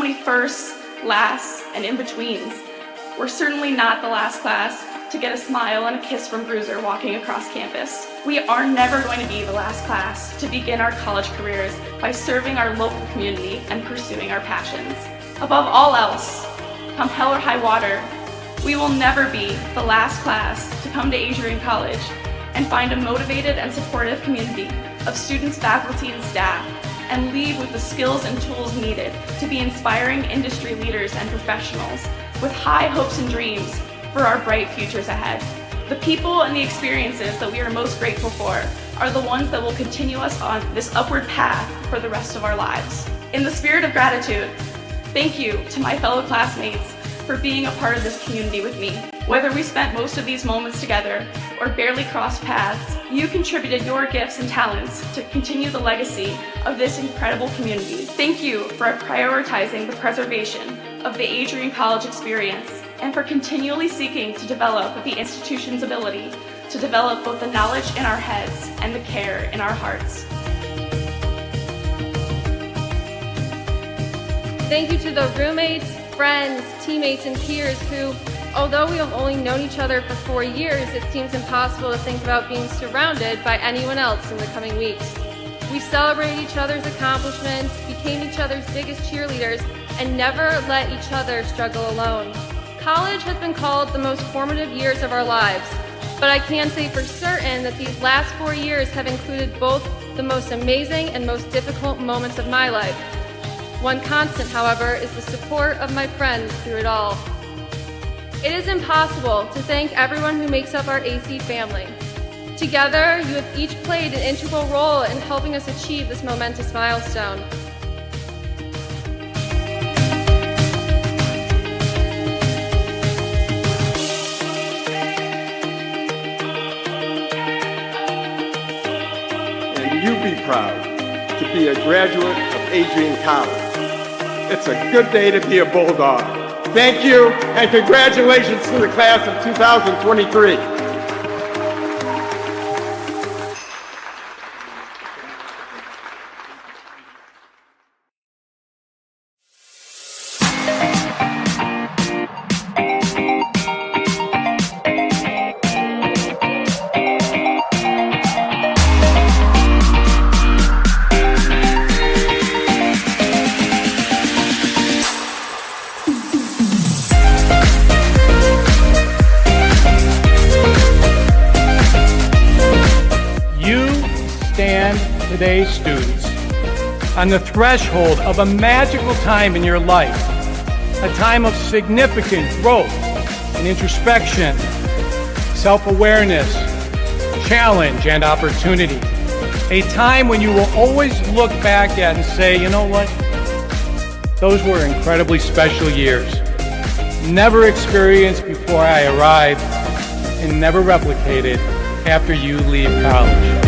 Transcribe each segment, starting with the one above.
certainly firsts, lasts, and in-betweens. We're certainly not the last class to get a smile and a kiss from Bruiser walking across campus. We are never going to be the last class to begin our college careers by serving our local community and pursuing our passions. Above all else, come hell or high water, we will never be the last class to come to Adrian College and find a motivated and supportive community of students, faculty, and staff, and leave with the skills and tools needed to be inspiring industry leaders and professionals with high hopes and dreams for our bright futures ahead. The people and the experiences that we are most grateful for are the ones that will continue us on this upward path for the rest of our lives. In the spirit of gratitude, thank you to my fellow classmates for being a part of this community with me. Whether we spent most of these moments together or barely crossed paths, you contributed your gifts and talents to continue the legacy of this incredible community. Thank you for prioritizing the preservation of the Adrian College experience and for continually seeking to develop the institution's ability to develop both the knowledge in our heads and the care in our hearts. Thank you to the roommates, friends, teammates, and peers who, although we have only known each other for 4 years, it seems impossible to think about being surrounded by anyone else in the coming weeks. We celebrated each other's accomplishments, became each other's biggest cheerleaders, and never let each other struggle alone. College has been called the most formative years of our lives, but I can say for certain that these last 4 years have included both the most amazing and most difficult moments of my life. One constant, however, is the support of my friends through it all. It is impossible to thank everyone who makes up our AC family. Together, you have each played an integral role in helping us achieve this momentous milestone. And you be proud to be a graduate of Adrian College. It's a good day to be a Bulldog. Thank you, and congratulations to the class of 2023. Today's students on the threshold of a magical time in your life, a time of significant growth and introspection, self-awareness, challenge, and opportunity. A time when you will always look back at and say, you know what? Those were incredibly special years. Never experienced before I arrived and never replicated after you leave college.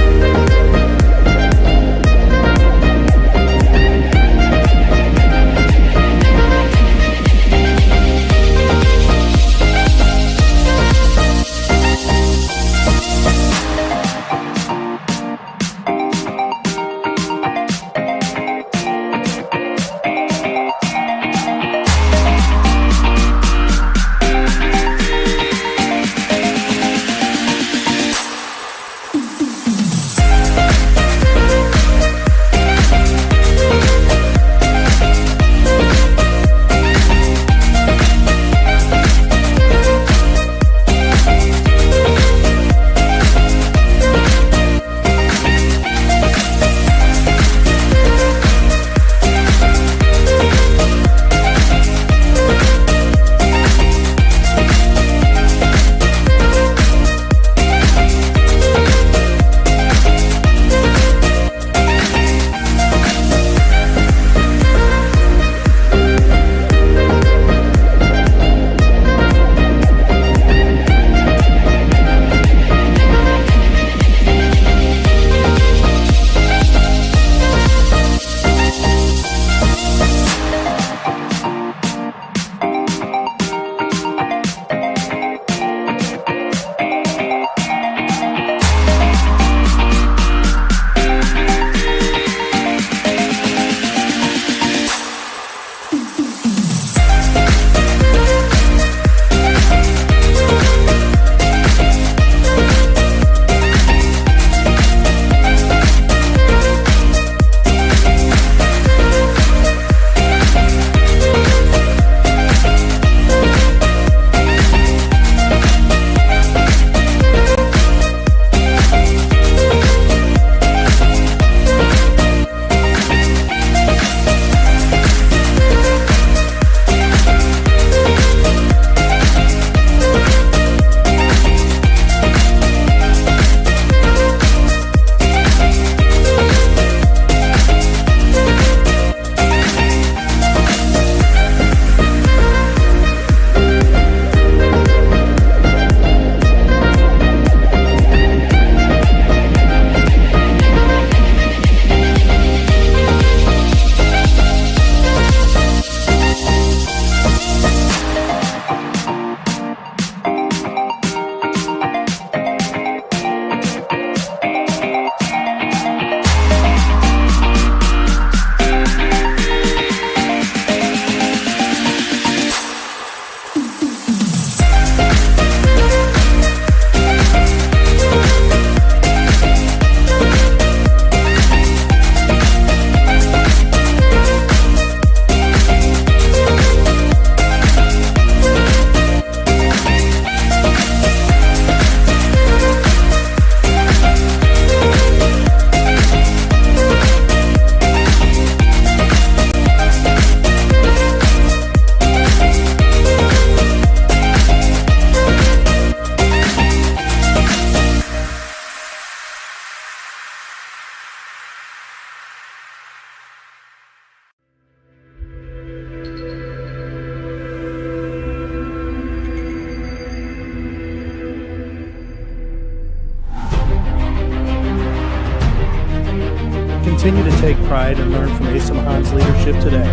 continue to take pride and learn from Asa Mahan's leadership today.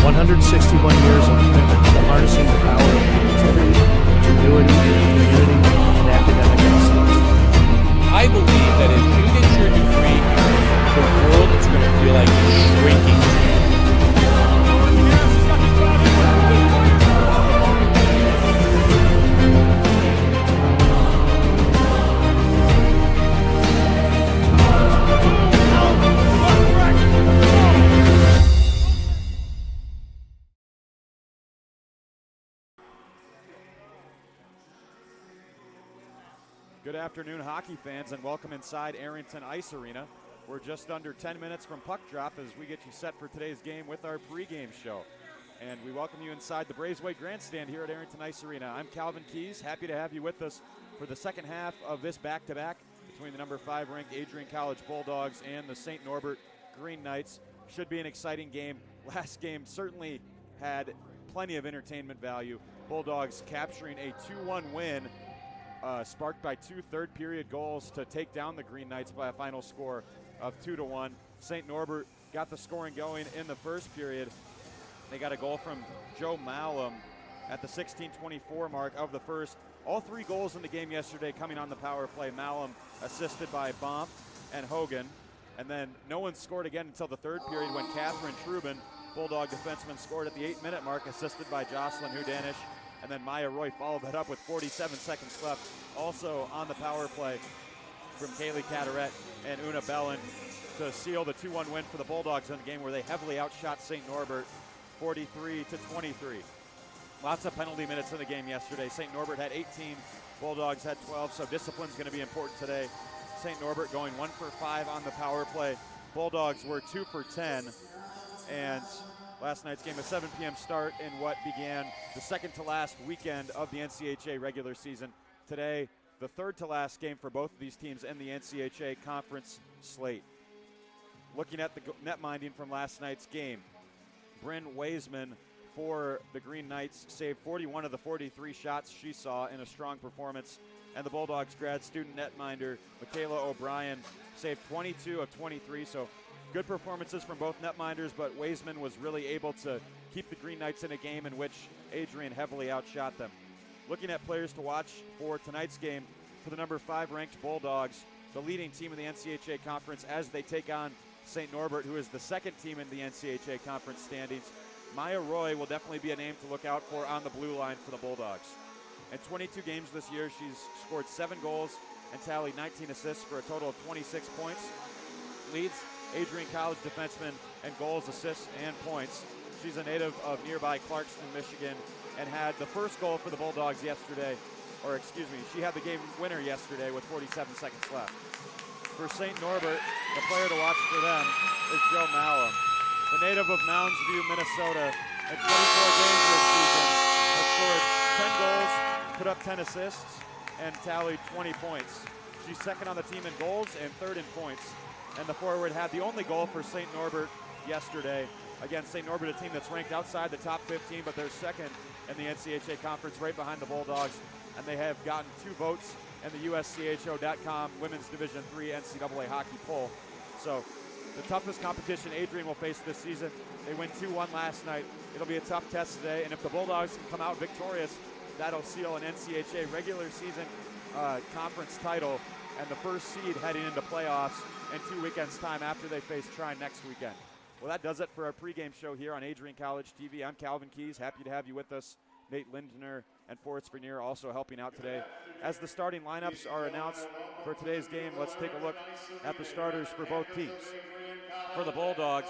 161 years of commitment to harnessing the power of creativity, ingenuity, community, and academic excellence. I believe that if you get your degree here, the world is going to feel like it's shrinking to you. Good afternoon, hockey fans, and welcome inside Arrington Ice Arena. We're just under 10 minutes from puck drop as we get you set for today's game with our pregame show. And we welcome you inside the Brazeway Grandstand here at Arrington Ice Arena. I'm Calvin Keys, happy to have you with us for the second half of this back-to-back between the number 5 ranked Adrian College Bulldogs and the St. Norbert Green Knights. Should be an exciting game. Last game certainly had plenty of entertainment value. Bulldogs capturing a 2-1 win, sparked by 2 third-period goals to take down the Green Knights by a final score of 2-1. St. Norbert got the scoring going in the first period. They got a goal from Joe Malum at the 16:24 mark of the first. All 3 goals in the game yesterday coming on the power play. Malum assisted by Bomp and Hogan. And then no one scored again until the third period when Catherine Trubin, Bulldog defenseman, scored at the 8-minute mark, assisted by Jocelyn Hudanish. And then Maya Roy followed that up with 47 seconds left. Also on the power play from Kaylee Caderet and Una Bellin to seal the 2-1 win for the Bulldogs in a game where they heavily outshot St. Norbert 43-23. Lots of penalty minutes in the game yesterday. St. Norbert had 18, Bulldogs had 12, so discipline's going to be important today. St. Norbert going 1 for 5 on the power play. Bulldogs were 2 for 10, and last night's game, a 7 p.m. start in what began the second to last weekend of the NCAA regular season. Today, the third to last game for both of these teams in the NCAA conference slate. Looking at the net minding from last night's game, Bryn Weisman for the Green Knights saved 41 of the 43 shots she saw in a strong performance. And the Bulldogs grad student netminder Michaela O'Brien saved 22 of 23, so good performances from both netminders, but Weisman was really able to keep the Green Knights in a game in which Adrian heavily outshot them. Looking at players to watch for tonight's game, for the number 5 ranked Bulldogs, the leading team in the NCAA conference as they take on St. Norbert, who is the second team in the NCAA conference standings. Maya Roy will definitely be a name to look out for on the blue line for the Bulldogs. In 22 games this year, she's scored 7 goals and tallied 19 assists for a total of 26 points. Leads Adrian College defenseman and goals, assists, and points. She's a native of nearby Clarkston, Michigan, and had the first goal for the Bulldogs yesterday, she had the game winner yesterday with 47 seconds left. For St. Norbert, the player to watch for them is Joe Malum. The native of Mounds View, Minnesota, in 24 games this season, has scored 10 goals, put up 10 assists, and tallied 20 points. She's second on the team in goals and third in points. And the forward had the only goal for St. Norbert yesterday. Again, St. Norbert, a team that's ranked outside the top 15, but they're second in the NCAA conference, right behind the Bulldogs. And they have gotten 2 votes in the USCHO.com Women's Division III NCAA hockey poll. So the toughest competition Adrian will face this season. They win 2-1 last night. It'll be a tough test today. And if the Bulldogs can come out victorious, that'll seal an NCAA regular season conference title and the first seed heading into playoffs in 2 weekends' time after they face Trine next weekend. Well, that does it for our pregame show here on Adrian College TV. I'm Calvin Keys. Happy to have you with us. Nate Lindner and Forrest Vernier also helping out today. As the starting lineups are announced for today's game, let's take a look at the starters for both teams. For the Bulldogs,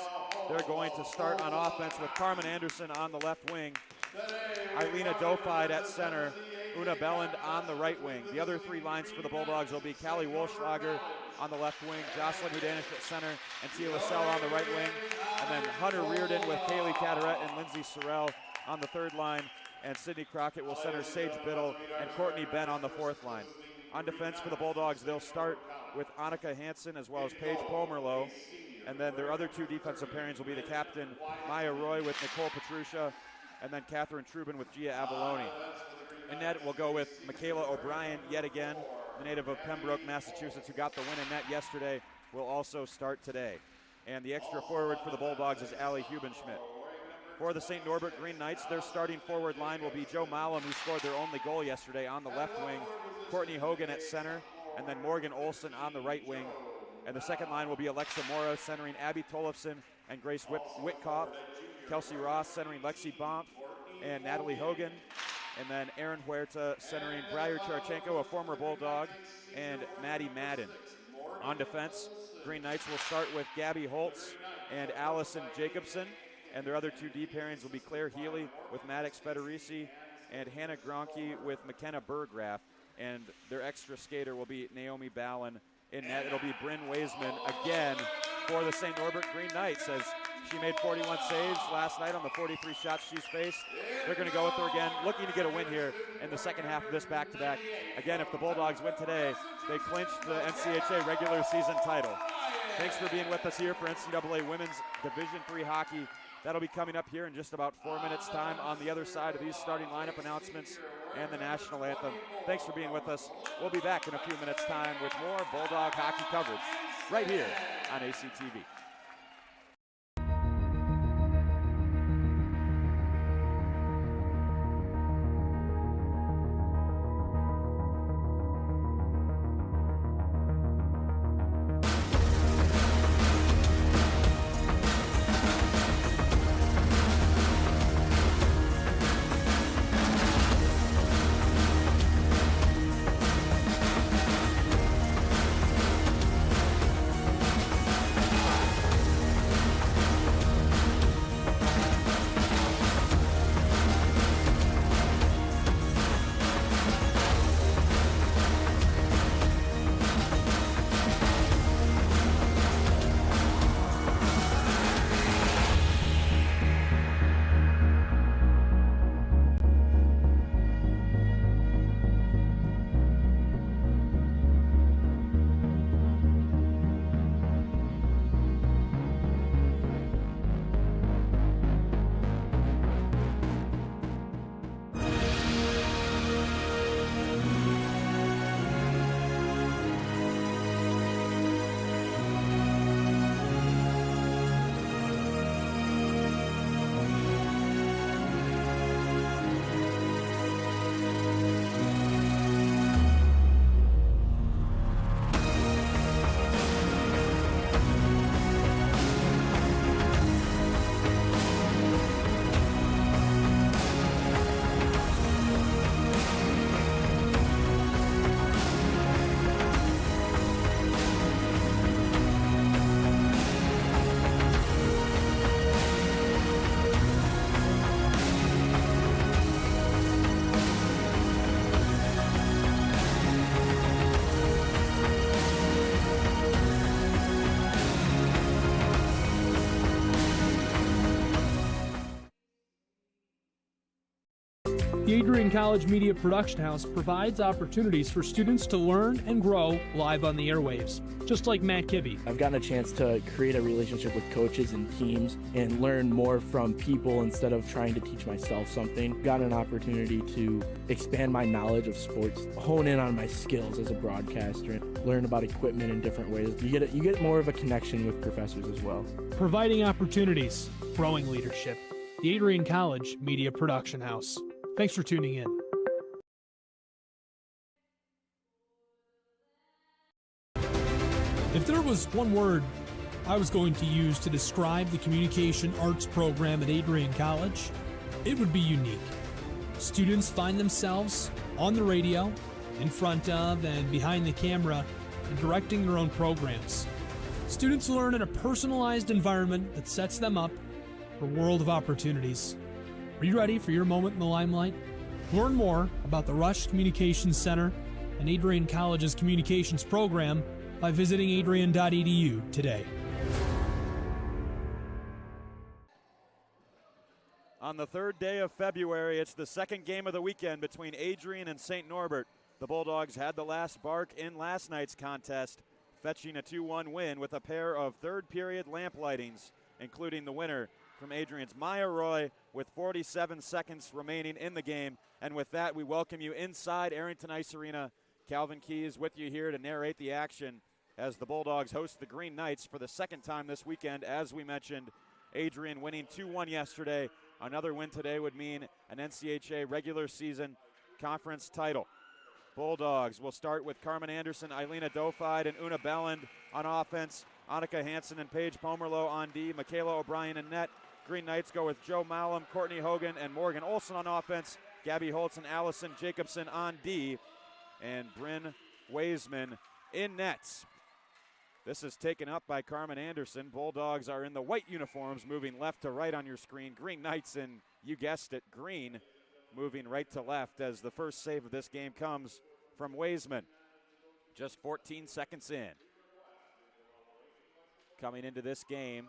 they're going to start on offense with Carmen Anderson on the left wing, Eilina Dofide at center, Una Belland on the right wing. The other 3 lines for the Bulldogs will be Callie Wolschlager on the left wing, Jocelyn Hudanish at center, and Tia Lascelles on the right wing. And then Hunter Reardon with Kaylee Caderet and Lindsay Sorrell on the third line. And Sydney Crockett will center Sage Biddle and Courtney Ben on the fourth line. On defense for the Bulldogs, they'll start with Annika Hansen as well as Paige Pomerlow. And then their other two defensive pairings will be the captain, Maya Roy, with Nicole Petrucia, and then Catherine Trubin with Gia Abalone. In net, we'll go with Michaela O'Brien yet again, the native of Pembroke, Massachusetts, who got the win in net yesterday, will also start today. And the extra forward for the Bulldogs is Allie Hubenschmidt. For the St. Norbert Green Knights, their starting forward line will be Joe Malum, who scored their only goal yesterday, on the left wing, Courtney Hogan at center, and then Morgan Olson on the right wing. And the second line will be Alexa Mora centering Abby Tollefson and Grace Whitkoff, Kelsey Ross centering Lexi Bomp and Natalie Hogan, and then Aaron Huerta centering Briar Charchenko, a former Bulldog, and Maddie Madden. On defense, Green Knights will start with Gabby Holtz and Allison Jacobson, and their other two D pairings will be Claire Healy with Maddox Federici and Hannah Gronke with McKenna Burgraff, and their extra skater will be Naomi Ballin. In net, it'll be Bryn Waisman again for the St. Norbert Green Knights, as she made 41 saves last night on the 43 shots she's faced. They're going to go with her again, looking to get a win here in the second half of this back-to-back. Again, if the Bulldogs win today, they clinch the NCAA regular season title. Thanks for being with us here for NCAA Women's Division III Hockey. That'll be coming up here in just about 4 minutes' time on the other side of these starting lineup announcements and the national anthem. Thanks for being with us. We'll be back in a few minutes' time with more Bulldog hockey coverage right here on ACTV. The Adrian College Media Production House provides opportunities for students to learn and grow live on the airwaves, just like Matt Kibbe. I've gotten a chance to create a relationship with coaches and teams and learn more from people instead of trying to teach myself something. Got an opportunity to expand my knowledge of sports, hone in on my skills as a broadcaster, and learn about equipment in different ways. You get more of a connection with professors as well. Providing opportunities, growing leadership. The Adrian College Media Production House. Thanks for tuning in. If there was one word I was going to use to describe the communication arts program at Adrian College, it would be unique. Students find themselves on the radio, in front of and behind the camera, and directing their own programs. Students learn in a personalized environment that sets them up for a world of opportunities. Are you ready for your moment in the limelight? Learn more about the Rush Communications Center and Adrian College's communications program by visiting adrian.edu today. On the third day of February, it's the second game of the weekend between Adrian and St. Norbert. The Bulldogs had the last bark in last night's contest, fetching a 2-1 win with a pair of third-period lamp lightings, including the winner from Adrian's Maya Roy with 47 seconds remaining in the game. And with that, we welcome you inside Arrington Ice Arena. Calvin Keys with you here to narrate the action as the Bulldogs host the Green Knights for the second time this weekend. As we mentioned, Adrian winning 2-1 yesterday. Another win today would mean an NCAA regular season conference title. Bulldogs will start with Carmen Anderson, Eilina Dofide, and Una Belland on offense. Annika Hansen and Paige Pomerleau on D. Michaela O'Brien in net. Green Knights go with Joe Malum, Courtney Hogan, and Morgan Olson on offense. Gabby Holtz and Allison Jacobson on D. And Bryn Weisman in nets. This is taken up by Carmen Anderson. Bulldogs are in the white uniforms, moving left to right on your screen. Green Knights in, you guessed it, green, moving right to left as the first save of this game comes from Weisman. Just 14 seconds in. Coming into this game,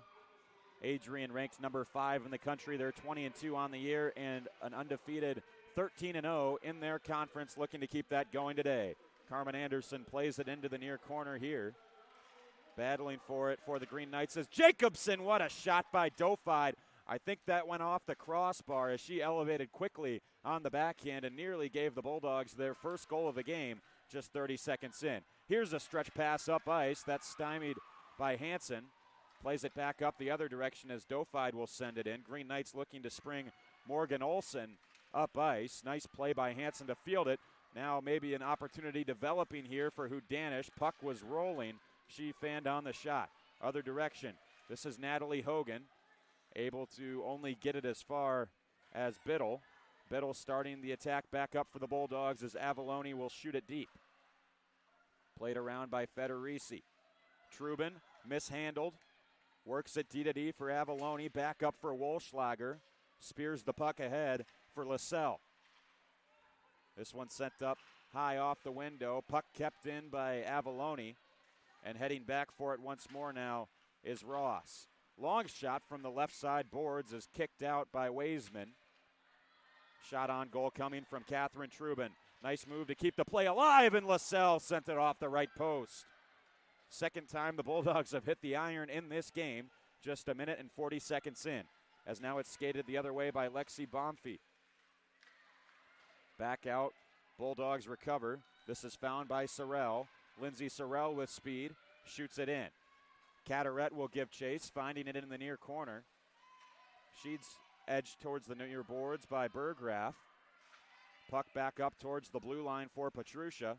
Adrian ranked number 5 in the country. They're 20-2 on the year and an undefeated 13-0 in their conference, looking to keep that going today. Carmen Anderson plays it into the near corner here. Battling for it for the Green Knights is Jacobson. What a shot by Dofide. I think that went off the crossbar as she elevated quickly on the backhand and nearly gave the Bulldogs their first goal of the game just 30 seconds in. Here's a stretch pass up ice. That's stymied by Hansen. Plays it back up the other direction as Dofide will send it in. Green Knights looking to spring Morgan Olson up ice. Nice play by Hansen to field it. Now maybe an opportunity developing here for Hudanish. Puck was rolling. She fanned on the shot. Other direction. This is Natalie Hogan, able to only get it as far as Biddle. Biddle starting the attack back up for the Bulldogs as Avalone will shoot it deep. Played around by Federici. Trubin mishandled. Works it D-to-D for Avalone. Back up for Wolschlager. Spears the puck ahead for LaSalle. This one sent up high off the window. Puck kept in by Avalone. And heading back for it once more now is Ross. Long shot from the left side boards is kicked out by Weisman. Shot on goal coming from Catherine Trubin. Nice move to keep the play alive, and LaSalle sent it off the right post. Second time the Bulldogs have hit the iron in this game, just a minute and 40 seconds in, as now it's skated the other way by Lexi Bomfi. Back out, Bulldogs recover. This is found by Sorrell. Lindsay Sorrell with speed, shoots it in. Caderet will give chase, finding it in the near corner. She's edged towards the near boards by Berggraf. Puck back up towards the blue line for Petrucia.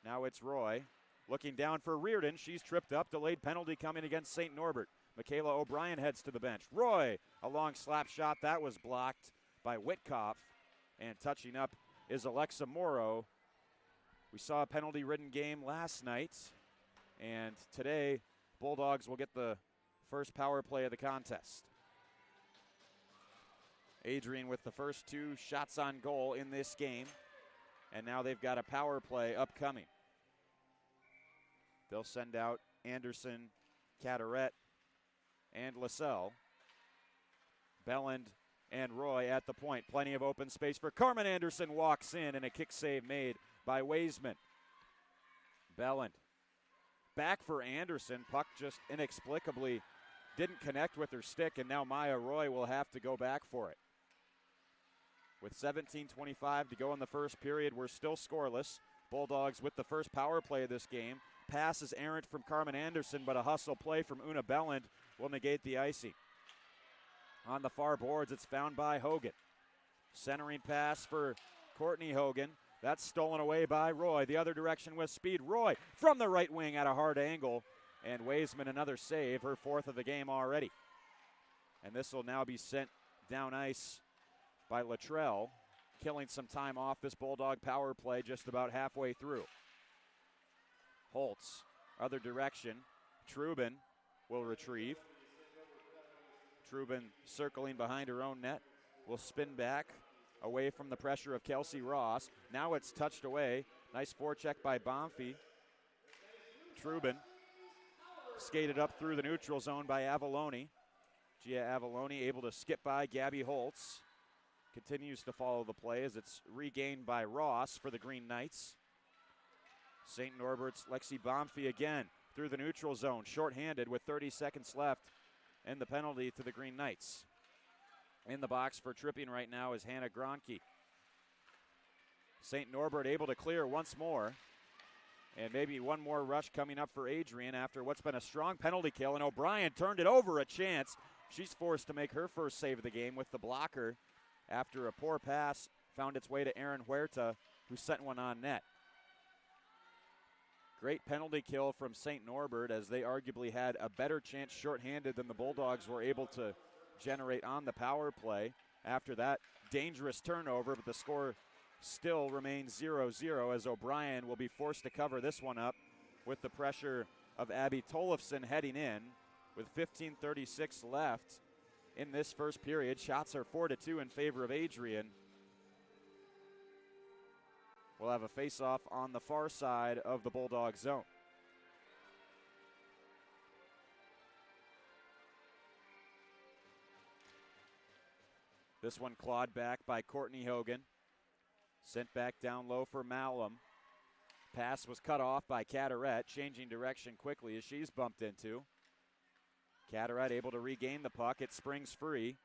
Now it's Roy. Looking down for Reardon. She's tripped up. Delayed penalty coming against St. Norbert. Michaela O'Brien heads to the bench. Roy, a long slap shot. That was blocked by Whitkoff. And touching up is Alexa Morrow. We saw a penalty-ridden game last night. And today, Bulldogs will get the first power play of the contest. Adrian with the first 2 shots on goal in this game. And now they've got a power play upcoming. They'll send out Anderson, Caderet, and LaSalle. Belland and Roy at the point. Plenty of open space for Carmen Anderson. Walks in, and a kick save made by Weisman. Belland. Back for Anderson. Puck just inexplicably didn't connect with her stick, and now Maya Roy will have to go back for it. With 17:25 to go in the first period, we're still scoreless. Bulldogs with the first power play of this game. Pass is errant from Carmen Anderson, but a hustle play from Una Belland will negate the icing. On the far boards, it's found by Hogan. Centering pass for Courtney Hogan. That's stolen away by Roy. The other direction with speed. Roy from the right wing at a hard angle. And Weisman another save, her 4th of the game already. And this will now be sent down ice by Luttrell, killing some time off this Bulldog power play just about halfway through. Holtz, other direction. Trubin will retrieve. Trubin circling behind her own net. Will spin back away from the pressure of Kelsey Ross. Now it's touched away. Nice forecheck by Bonfi. Trubin skated up through the neutral zone by Avalone. Gia Avalone able to skip by Gabby Holtz. Continues to follow the play as it's regained by Ross for the Green Knights. St. Norbert's Lexi Bomfy again through the neutral zone, shorthanded with 30 seconds left, and the penalty to the Green Knights. In the box for tripping right now is Hannah Gronke. St. Norbert able to clear once more. And maybe one more rush coming up for Adrian after what's been a strong penalty kill. And O'Brien turned it over a chance. She's forced to make her first save of the game with the blocker after a poor pass found its way to Erin Huerta, who sent one on net. Great penalty kill from St. Norbert, as they arguably had a better chance shorthanded than the Bulldogs were able to generate on the power play after that dangerous turnover, but the score still remains 0-0 as O'Brien will be forced to cover this one up with the pressure of Abby Tollefson heading in with 15:36 left in this first period. Shots are 4-2 in favor of Adrian. We'll have a face-off on the far side of the Bulldog zone. This one clawed back by Courtney Hogan. Sent back down low for Malum. Pass was cut off by Caderet, changing direction quickly as she's bumped into. Caderet able to regain the puck. It springs free.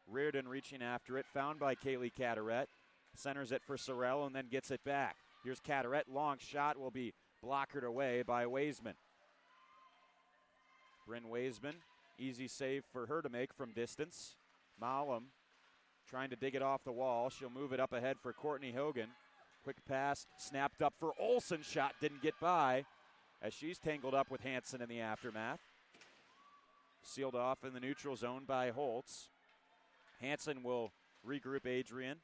Reardon reaching after it, found by Kaylee Caderet. Centers it for Sorrell and then gets it back. Here's Caderet, long shot will be blockered away by Weisman. Bryn Weisman, easy save for her to make from distance. Malum trying to dig it off the wall. She'll move it up ahead for Courtney Hogan. Quick pass snapped up for Olsen. Shot didn't get by as she's tangled up with Hansen in the aftermath. Sealed off in the neutral zone by Holtz. Hansen will regroup Adrian.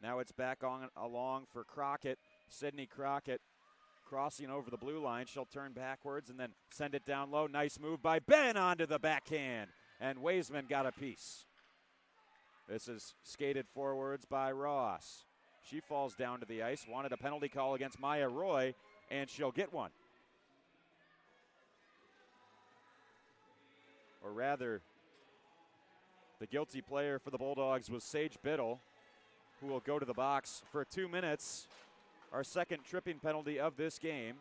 Now it's back on along for Crockett. Sydney Crockett crossing over the blue line. She'll turn backwards and then send it down low. Nice move by Ben onto the backhand. And Weisman got a piece. This is skated forwards by Ross. She falls down to the ice. Wanted a penalty call against Maya Roy, and she'll get one. Or rather, the guilty player for the Bulldogs was Sage Biddle, who will go to the box for 2 minutes. Our second tripping penalty of this game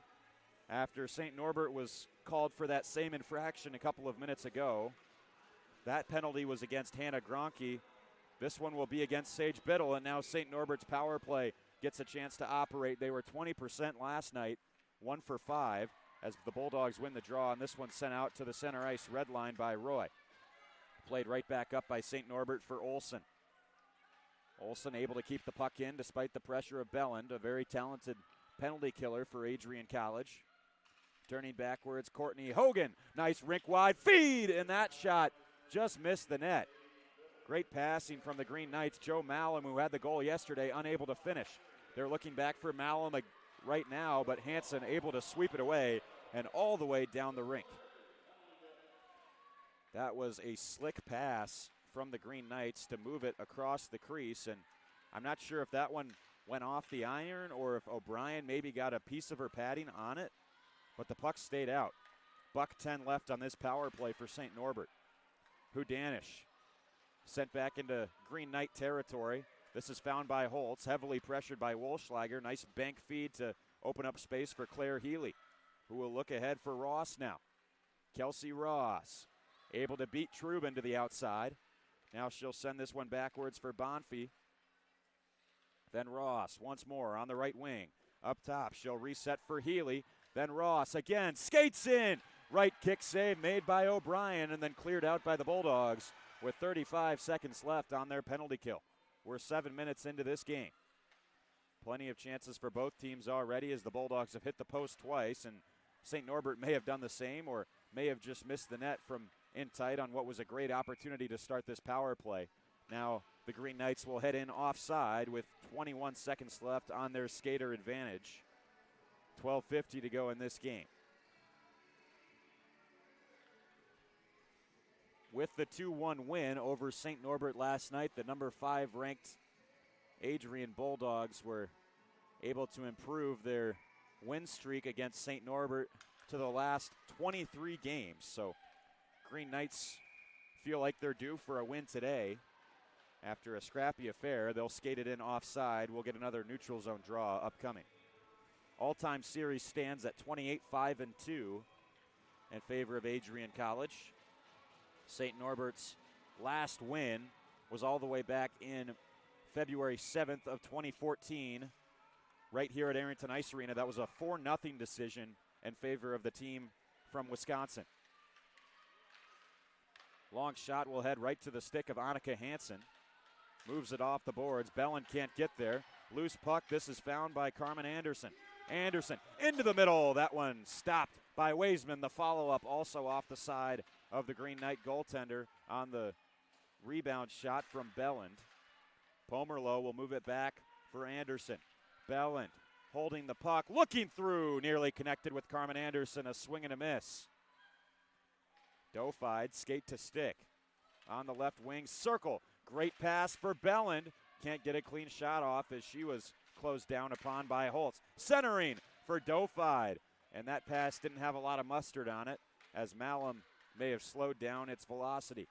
after St. Norbert was called for that same infraction a couple of minutes ago. That penalty was against Hannah Gronke. This one will be against Sage Biddle, and now St. Norbert's power play gets a chance to operate. They were 20% last night, 1 for 5, as the Bulldogs win the draw, and this one sent out to the center ice red line by Roy. Played right back up by St. Norbert for Olsen. Olsen able to keep the puck in despite the pressure of Belland, a very talented penalty killer for Adrian College. Turning backwards, Courtney Hogan. Nice rink wide feed, and that shot just missed the net. Great passing from the Green Knights. Joe Malum, who had the goal yesterday, unable to finish. They're looking back for Malum right now, but Hansen able to sweep it away and all the way down the rink. That was a slick pass from the Green Knights to move it across the crease, and I'm not sure if that one went off the iron or if O'Brien maybe got a piece of her padding on it, but the puck stayed out. $1:10 left on this power play for St. Norbert. Hudanish sent back into Green Knight territory. This is found by Holtz, heavily pressured by Wolschlager. Nice bank feed to open up space for Claire Healy, who will look ahead for Ross now. Kelsey Ross able to beat Trubin to the outside. Now she'll send this one backwards for Bonfy. Then Ross once more on the right wing. Up top, she'll reset for Healy. Then Ross again skates in. Right kick save made by O'Brien and then cleared out by the Bulldogs with 35 seconds left on their penalty kill. We're 7 minutes into this game. Plenty of chances for both teams already as the Bulldogs have hit the post twice, and St. Norbert may have done the same or may have just missed the net from in tight on what was a great opportunity to start this power play. Now the Green Knights will head in offside with 21 seconds left on their skater advantage. 12:50 to go in this game. With the 2-1 win over St. Norbert last night, the number 5 ranked Adrian Bulldogs were able to improve their win streak against St. Norbert to the last 23 games. So Green Knights feel like they're due for a win today. After a scrappy affair, they'll skate it in offside. We'll get another neutral zone draw upcoming. All-time series stands at 28-5-2 in favor of Adrian College. St. Norbert's last win was all the way back in February 7th of 2014, right here at Arrington Ice Arena. That was a 4-0 decision in favor of the team from Wisconsin. Long shot will head right to the stick of Annika Hansen. Moves it off the boards. Bellin can't get there. Loose puck. This is found by Carmen Anderson. Anderson into the middle. That one stopped by Weisman. The follow-up also off the side of the Green Knight goaltender on the rebound shot from Belland. Pomerleau will move it back for Anderson. Belland holding the puck, looking through, nearly connected with Carmen Anderson. A swing and a miss. Dofide, skate to stick. On the left wing, circle. Great pass for Belland. Can't get a clean shot off as she was closed down upon by Holtz. Centering for Dofide. And that pass didn't have a lot of mustard on it, as Malum may have slowed down its velocity.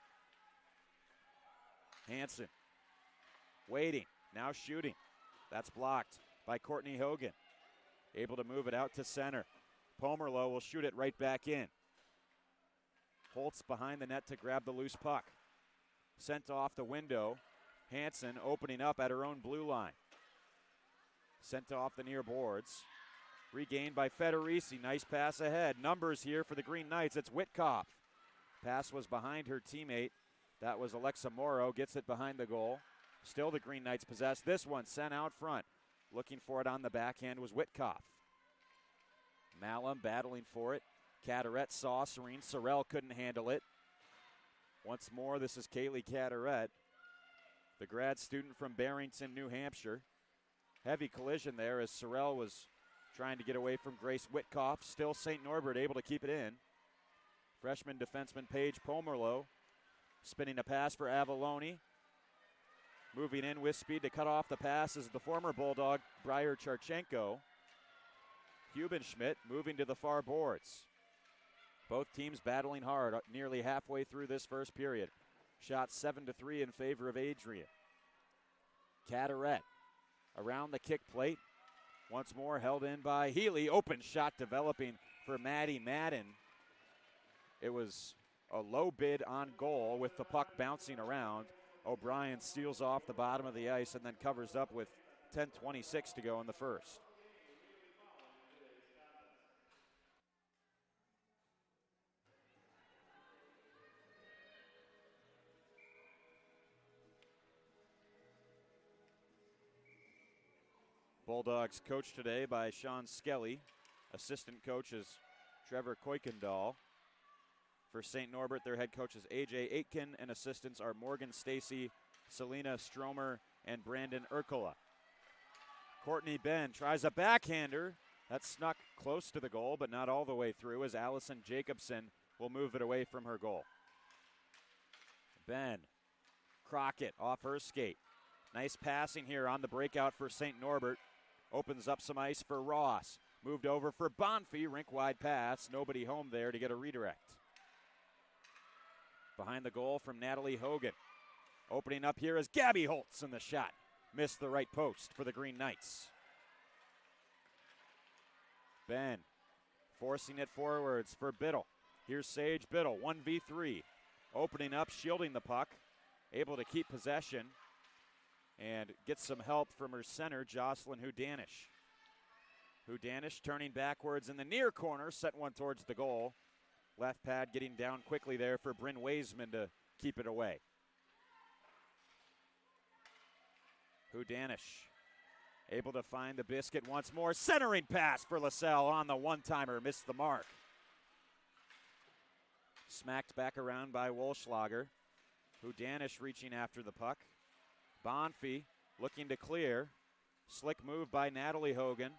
Hansen waiting, now shooting. That's blocked by Courtney Hogan. Able to move it out to center. Pomerleau will shoot it right back in. Holtz behind the net to grab the loose puck. Sent off the window. Hansen opening up at her own blue line. Sent off the near boards. Regained by Federici. Nice pass ahead. Numbers here for the Green Knights. It's Witkoff. Pass was behind her teammate. That was Alexa Morrow. Gets it behind the goal. Still the Green Knights possess. This one sent out front. Looking for it on the backhand was Witkoff. Malum battling for it. Caderet saw Serene. Sorrell couldn't handle it. Once more, this is Kaylee Caderet, the grad student from Barrington, New Hampshire. Heavy collision there as Sorrell was trying to get away from Grace Witkoff. Still St. Norbert able to keep it in. Freshman defenseman Paige Pomerleau spinning a pass for Avalone. Moving in with speed to cut off the pass is the former Bulldog, Breyer Charchenko. Hubenschmidt moving to the far boards. Both teams battling hard nearly halfway through this first period. Shot 7-3 in favor of Adrian. Caderet around the kick plate. Once more held in by Healy. Open shot developing for Maddie Madden. It was a low bid on goal with the puck bouncing around. O'Brien steals off the bottom of the ice and then covers up with 10:26 to go in the first. Bulldogs coached today by Sean Skelly. Assistant coach is Trevor Kuykendall. For St. Norbert, their head coach is A.J. Aitken, and assistants are Morgan Stacy, Selena Stromer, and Brandon Urkula. Courtney Ben tries a backhander. That snuck close to the goal, but not all the way through, as Allison Jacobson will move it away from her goal. Ben Crockett off her skate. Nice passing here on the breakout for St. Norbert. Opens up some ice for Ross. Moved over for Bonfie. Rink-wide pass. Nobody home there to get a redirect. Behind the goal from Natalie Hogan. Opening up here is Gabby Holtz in the shot. Missed the right post for the Green Knights. Ben forcing it forwards for Biddle. Here's Sage Biddle, 1v3. Opening up, shielding the puck. Able to keep possession. And get some help from her center, Jocelyn Hudanish. Hudanish turning backwards in the near corner, set one towards the goal. Left pad getting down quickly there for Bryn Weisman to keep it away. Hudanish able to find the biscuit once more. Centering pass for LaSalle on the one-timer, missed the mark. Smacked back around by Wolschlager. Hudanish reaching after the puck. Bonfie looking to clear. Slick move by Natalie Hogan.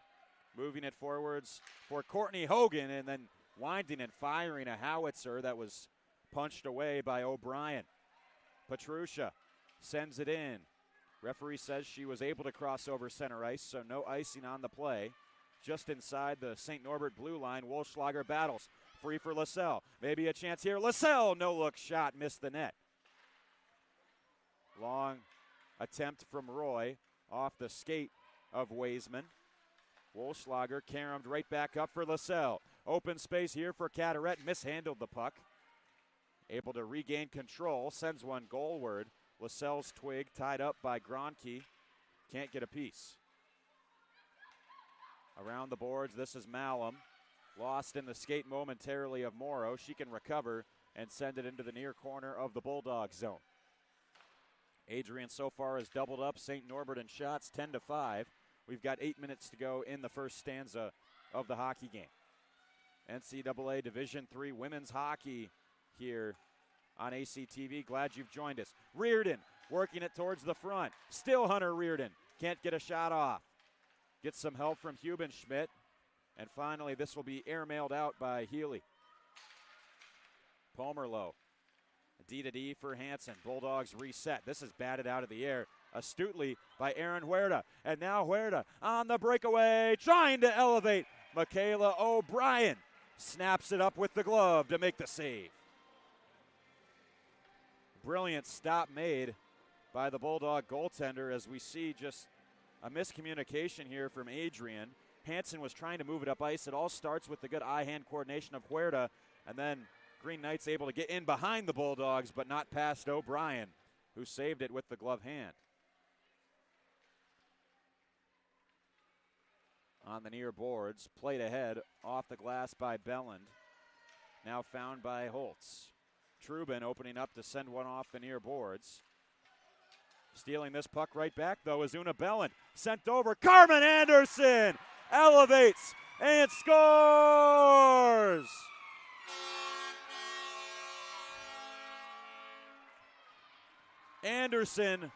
Moving it forwards for Courtney Hogan and then winding and firing a howitzer that was punched away by O'Brien. Petrucia sends it in. Referee says she was able to cross over center ice, so no icing on the play. Just inside the St. Norbert blue line, Wolschlager battles. Free for LaSalle. Maybe a chance here. LaSalle, no-look shot, missed the net. Long attempt from Roy off the skate of Weisman. Wolschlager caromed right back up for LaSalle. Open space here for Carteret, mishandled the puck. Able to regain control, sends one goalward. LaSalle's twig tied up by Gronke. Can't get a piece. Around the boards, this is Malum. Lost in the skate momentarily of Morrow. She can recover and send it into the near corner of the Bulldog zone. Adrian so far has doubled up St. Norbert in shots, 10-5. We've got 8 minutes to go in the first stanza of the hockey game. NCAA Division III women's hockey here on ACTV. Glad you've joined us. Reardon working it towards the front. Still Hunter Reardon. Can't get a shot off. Gets some help from Hubenschmidt. And finally, this will be airmailed out by Healy. Pomerlow. D-to-D for Hansen. Bulldogs reset. This is batted out of the air astutely by Aaron Huerta. And now Huerta on the breakaway, trying to elevate. Michaela O'Brien snaps it up with the glove to make the save. Brilliant stop made by the Bulldog goaltender as we see just a miscommunication here from Adrian. Hansen was trying to move it up ice. It all starts with the good eye-hand coordination of Huerta, and then Green Knights able to get in behind the Bulldogs, but not past O'Brien, who saved it with the glove hand. On the near boards, played ahead, off the glass by Belland. Now found by Holtz. Trubin opening up to send one off the near boards. Stealing this puck right back, though, is Una Belland. Sent over, Carmen Anderson elevates and scores! Anderson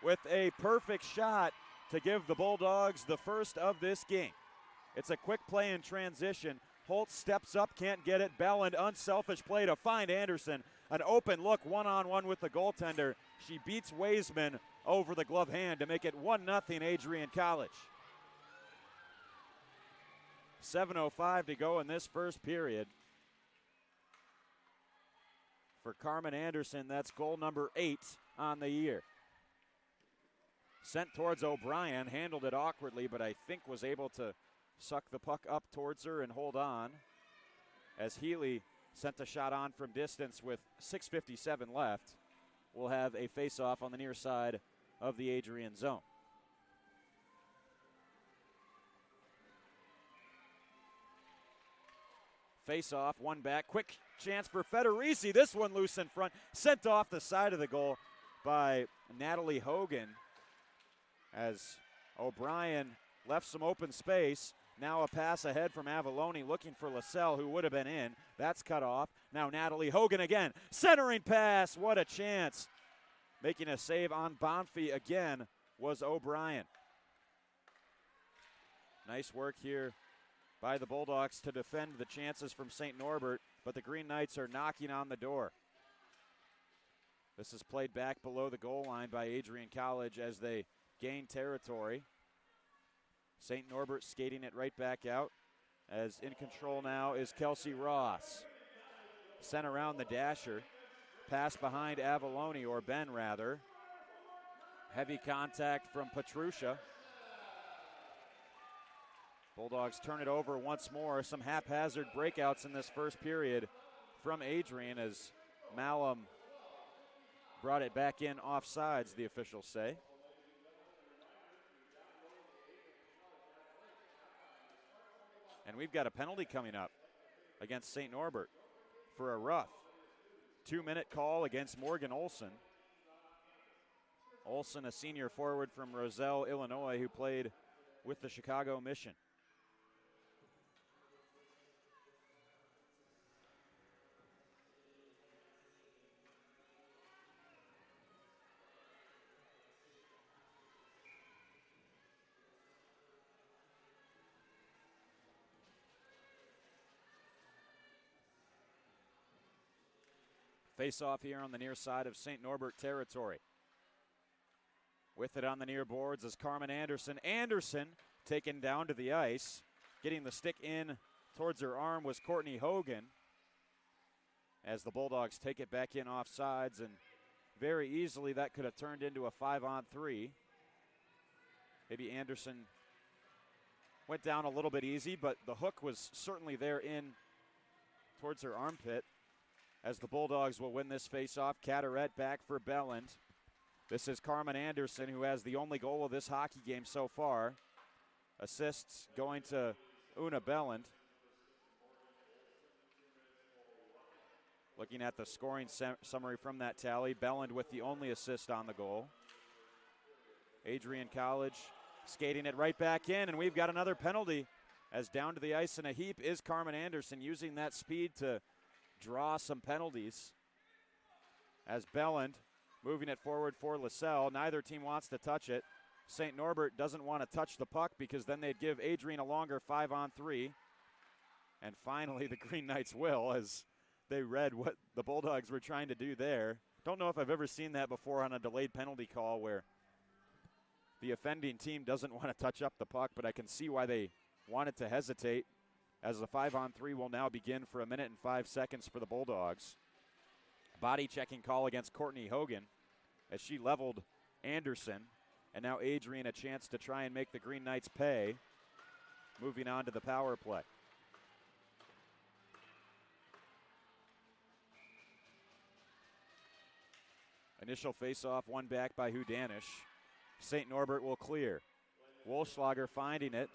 with a perfect shot to give the Bulldogs the first of this game. It's a quick play in transition. Holtz steps up, can't get it. Belland, unselfish play to find Anderson. An open look, one-on-one with the goaltender. She beats Weisman over the glove hand to make it 1-0 Adrian College. 7:05 to go in this first period. For Carmen Anderson, that's goal number 8 on the year. Sent towards O'Brien, handled it awkwardly, but I think was able to suck the puck up towards her and hold on as Healy sent a shot on from distance with 6:57 left. We'll have a face-off on the near side of the Adrian zone. Face-off, one back, quick chance for Federici. This one loose in front, sent off the side of the goal by Natalie Hogan as O'Brien left some open space. Now a pass ahead from Avalone looking for LaSalle, who would have been in. That's cut off. Now Natalie Hogan again. Centering pass. What a chance. Making a save on Bonfi again was O'Brien. Nice work here by the Bulldogs to defend the chances from St. Norbert, but the Green Knights are knocking on the door. This is played back below the goal line by Adrian College as they gain territory. St. Norbert skating it right back out, as in control now is Kelsey Ross. Sent around the dasher. Pass behind Avalone, or Ben rather. Heavy contact from Petrusha. Bulldogs turn it over once more. Some haphazard breakouts in this first period from Adrian as Malum brought it back in offsides, the officials say. And we've got a penalty coming up against St. Norbert for a rough. 2-minute call against Morgan Olson. Olson, a senior forward from Roselle, Illinois, who played with the Chicago Mission. Face-off here on the near side of St. Norbert territory. With it on the near boards is Carmen Anderson. Anderson taken down to the ice. Getting the stick in towards her arm was Courtney Hogan. As the Bulldogs take it back in offsides, and very easily that could have turned into a 5-on-3. Maybe Anderson went down a little bit easy, but the hook was certainly there in towards her armpit as the Bulldogs will win this face-off. Caderet back for Belland. This is Carmen Anderson, who has the only goal of this hockey game so far. Assists going to Una Belland. Looking at the scoring summary from that tally, Belland with the only assist on the goal. Adrian College skating it right back in, and we've got another penalty as down to the ice in a heap is Carmen Anderson, using that speed to draw some penalties. As Belland moving it forward for LaSalle. Neither team wants to touch it. St. Norbert doesn't want to touch the puck because then they'd give Adrian a longer 5-on-3. And finally the Green Knights will, as they read what the Bulldogs were trying to do there. Don't know if I've ever seen that before on a delayed penalty call where the offending team doesn't want to touch up the puck, but I can see why they wanted to hesitate, as the 5-on-3 will now begin for 1 minute and 5 seconds for the Bulldogs. Body checking call against Courtney Hogan as she leveled Anderson. And now Adrian a chance to try and make the Green Knights pay. Moving on to the power play. Initial face-off won back by Hudanish. St. Norbert will clear. Wolschlager finding it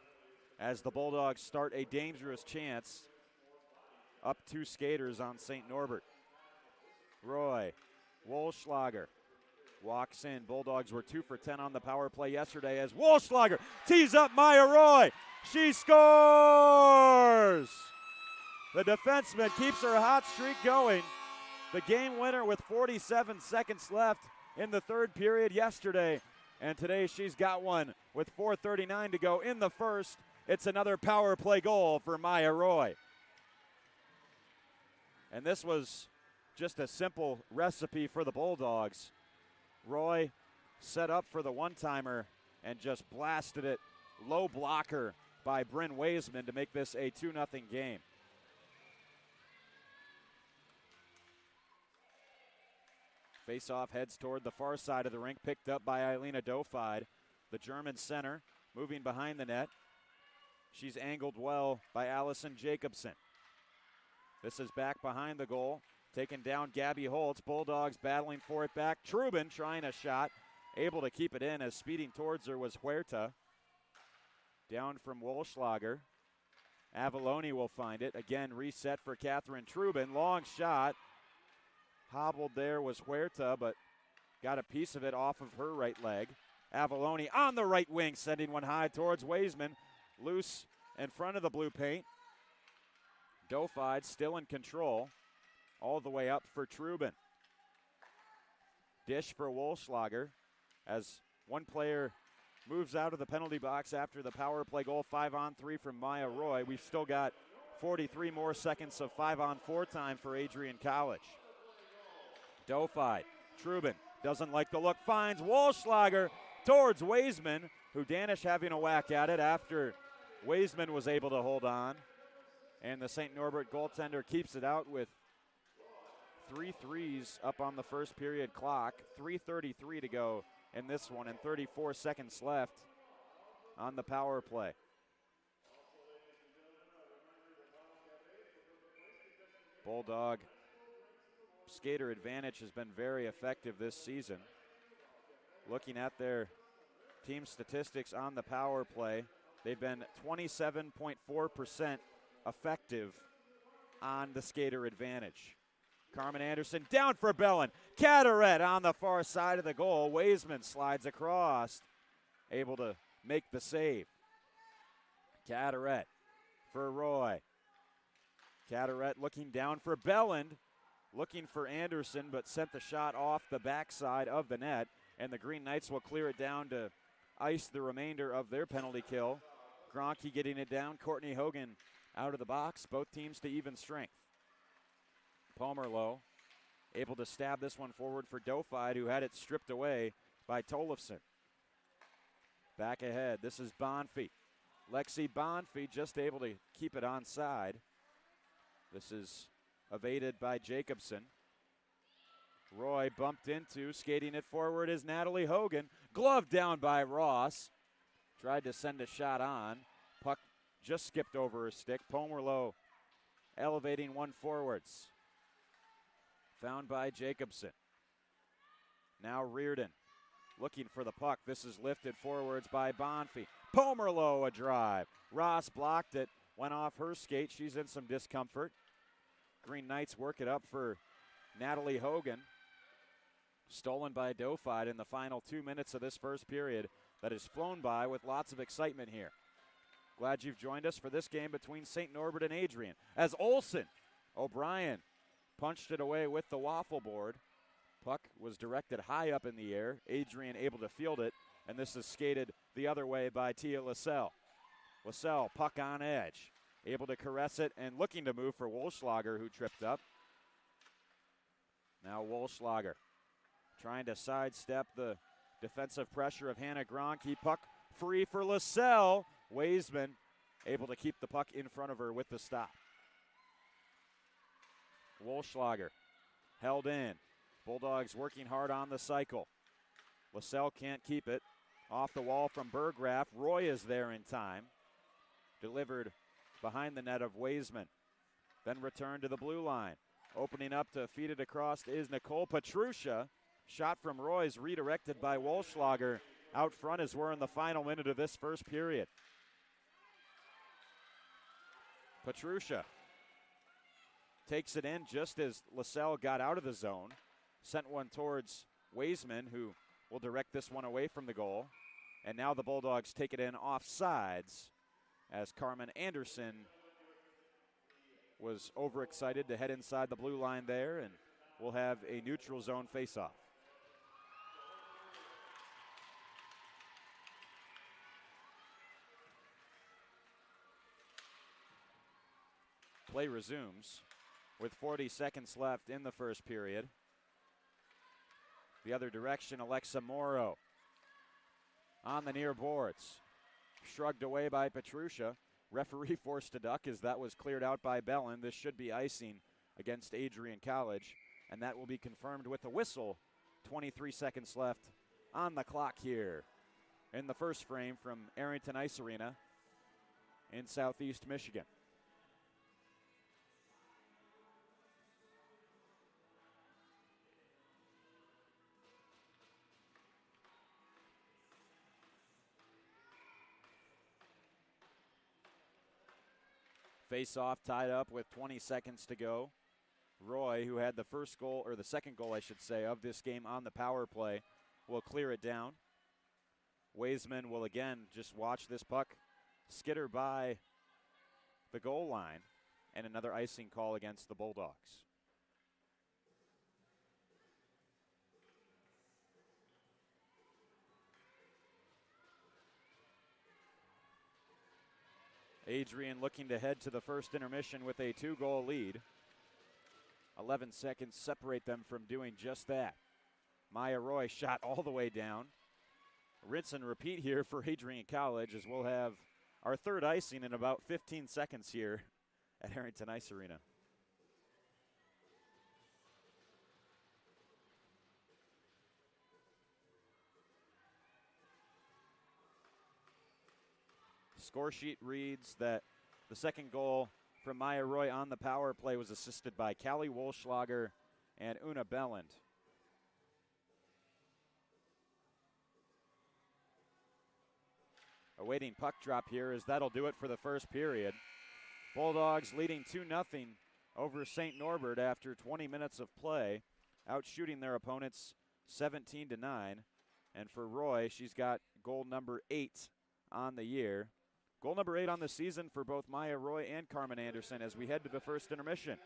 as the Bulldogs start a dangerous chance. Up 2 skaters on St. Norbert. Roy, Wolschlager walks in. Bulldogs were 2 for 10 on the power play yesterday as Wolschlager tees up Maya Roy. She scores! The defenseman keeps her hot streak going. The game winner with 47 seconds left in the third period yesterday. And today she's got one with 4:39 to go in the first. It's another power play goal for Maya Roy. And this was just a simple recipe for the Bulldogs. Roy set up for the one-timer and just blasted it. Low blocker by Bryn Weisman to make this a 2-0 game. Face-off heads toward the far side of the rink, picked up by Eilina Dofide, the German center, moving behind the net. She's angled well by Allison Jacobson. This is back behind the goal, taking down Gabby Holtz. Bulldogs battling for it back. Trubin trying a shot, able to keep it in as speeding towards her was Huerta. Down from Wolschlager. Avalone will find it. Again, reset for Catherine Trubin. Long shot. Hobbled there was Huerta, but got a piece of it off of her right leg. Avalone on the right wing, sending one high towards Weisman. Loose in front of the blue paint. Dofide still in control. All the way up for Trubin. Dish for Wolschlager as one player moves out of the penalty box after the power play goal. 5-on-3 from Maya Roy. We've still got 43 more seconds of 5-on-4 time for Adrian College. Dofide, Trubin doesn't like the look, finds Wolschlager towards Weisman. Hudanish having a whack at it after Weisman was able to hold on. And the St. Norbert goaltender keeps it out with 3 threes up on the first period clock. 3:33 to go in this one and 34 seconds left on the power play. Bulldog skater advantage has been very effective this season. Looking at their team statistics on the power play, they've been 27.4% effective on the skater advantage. Carmen Anderson down for Belland. Caderet on the far side of the goal. Weisman slides across, able to make the save. Caderet for Roy. Caderet looking down for Belland. Looking for Anderson, but sent the shot off the backside of the net. And the Green Knights will clear it down to ice the remainder of their penalty kill. Gronke getting it down. Courtney Hogan out of the box. Both teams to even strength. Pomerlow able to stab this one forward for Dofide, who had it stripped away by Tollefson. Back ahead. This is Bonfie. Lexi Bonfie just able to keep it onside. This is evaded by Jacobson. Roy bumped into, skating it forward is Natalie Hogan. Glove down by Ross. Tried to send a shot on. Puck just skipped over her stick. Pomerleau elevating one forwards. Found by Jacobson. Now Reardon looking for the puck. This is lifted forwards by Bonfie. Pomerleau a drive. Ross blocked it. Went off her skate. She's in some discomfort. Green Knights work it up for Natalie Hogan. Stolen by Dofide in the final 2 minutes of this first period that has flown by with lots of excitement here. Glad you've joined us for this game between St. Norbert and Adrian. As O'Brien punched it away with the waffle board. Puck was directed high up in the air. Adrian able to field it, and this is skated the other way by Tia Lascelles. Lascelles, puck on edge. Able to caress it and looking to move for Wolschlager, who tripped up. Now Wolschlager trying to sidestep the defensive pressure of Hannah Gronke. Puck free for Lascelles. Weisman able to keep the puck in front of her with the stop. Wolschlager held in. Bulldogs working hard on the cycle. Lascelles can't keep it. Off the wall from Burgraff. Roy is there in time. Delivered behind the net of Weisman. Then returned to the blue line. Opening up to feed it across is Nicole Petrusha. Shot from Roy's redirected by Wolschlager. Out front as we're in the final minute of this first period. Petrusha takes it in just as Lascelles got out of the zone. Sent one towards Weisman, who will direct this one away from the goal. And now the Bulldogs take it in offsides as Carmen Anderson was overexcited to head inside the blue line there, and we'll have a neutral zone faceoff. Play resumes with 40 seconds left in the first period. The other direction, Alexa Morrow on the near boards. Shrugged away by Petrusha. Referee forced a duck as that was cleared out by Bellin. This should be icing against Adrian College, and that will be confirmed with a whistle. 23 seconds left on the clock here in the first frame from Arrington Ice Arena in Southeast Michigan. Face-off tied up with 20 seconds to go. Roy, who had the first goal, or the second goal, I should say, of this game on the power play, will clear it down. Weisman will again just watch this puck skitter by the goal line, and another icing call against the Bulldogs. Adrian looking to head to the first intermission with a 2-goal lead. 11 seconds separate them from doing just that. Maya Roy shot all the way down. Rinse and repeat here for Adrian College as we'll have our third icing in about 15 seconds here at Arrington Ice Arena. Score sheet reads that the second goal from Maya Roy on the power play was assisted by Callie Wolschlager and Una Belland. Awaiting puck drop here as that'll do it for the first period. Bulldogs leading 2-0 over St. Norbert after 20 minutes of play, outshooting their opponents 17-9. And for Roy, she's got goal number 8 on the year. Goal number 8 on the season for both Maya Roy and Carmen Anderson as we head to the first intermission.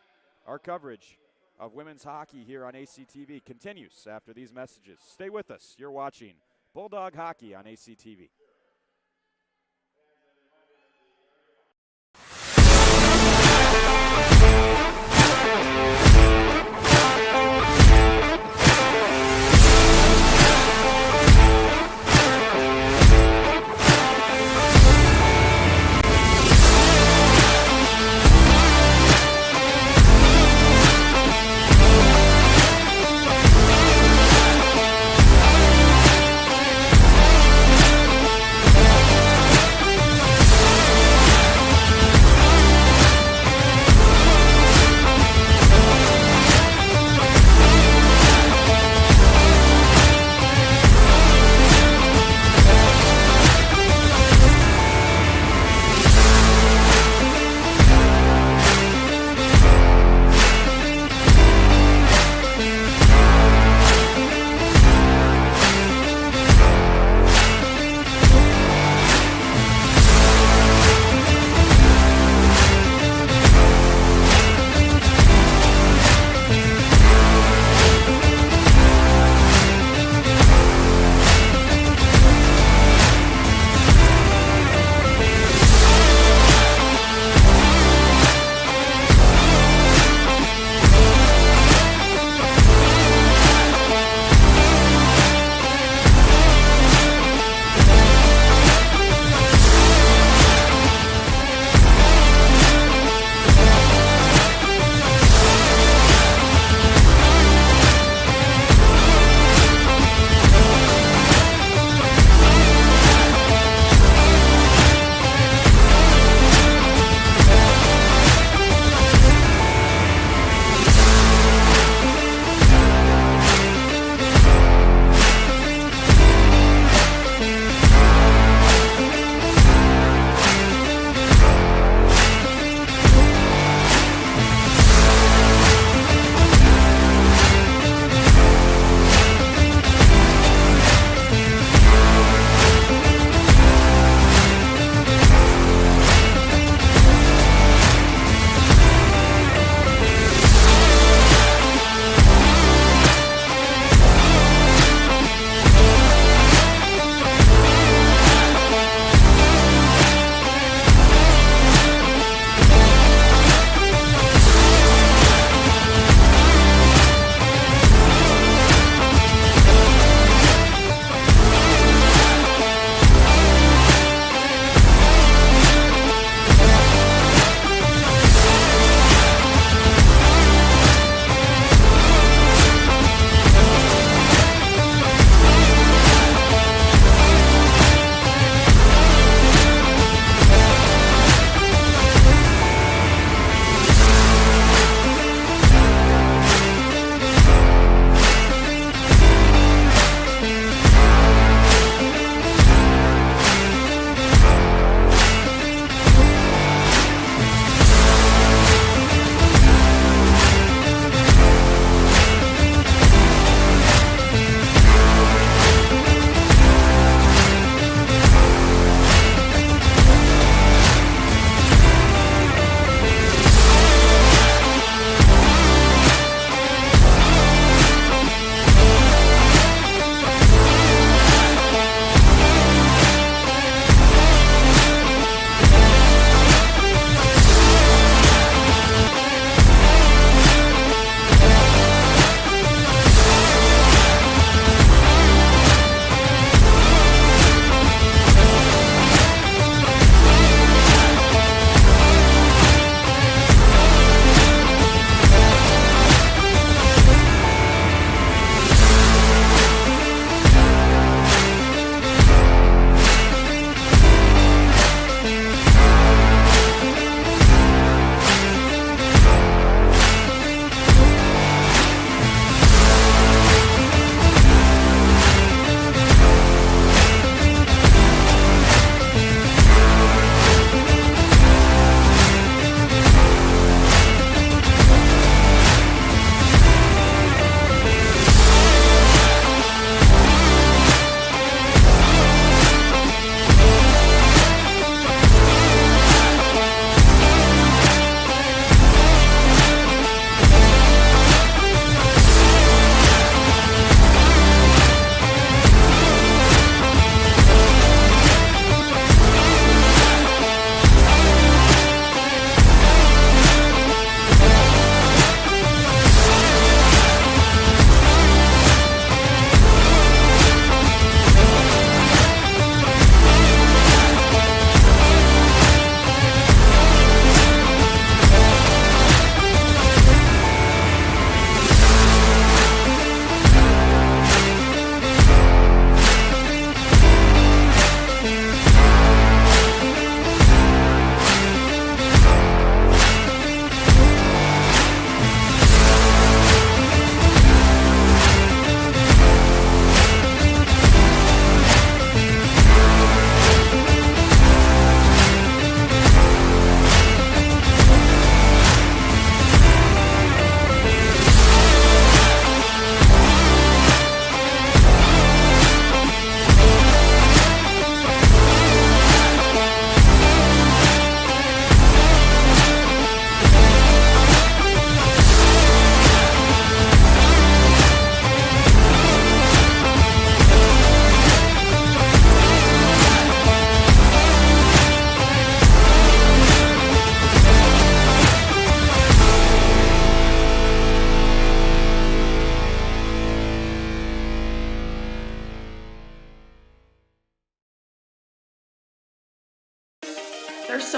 Our coverage of women's hockey here on ACTV continues after these messages. Stay with us. You're watching Bulldog Hockey on ACTV.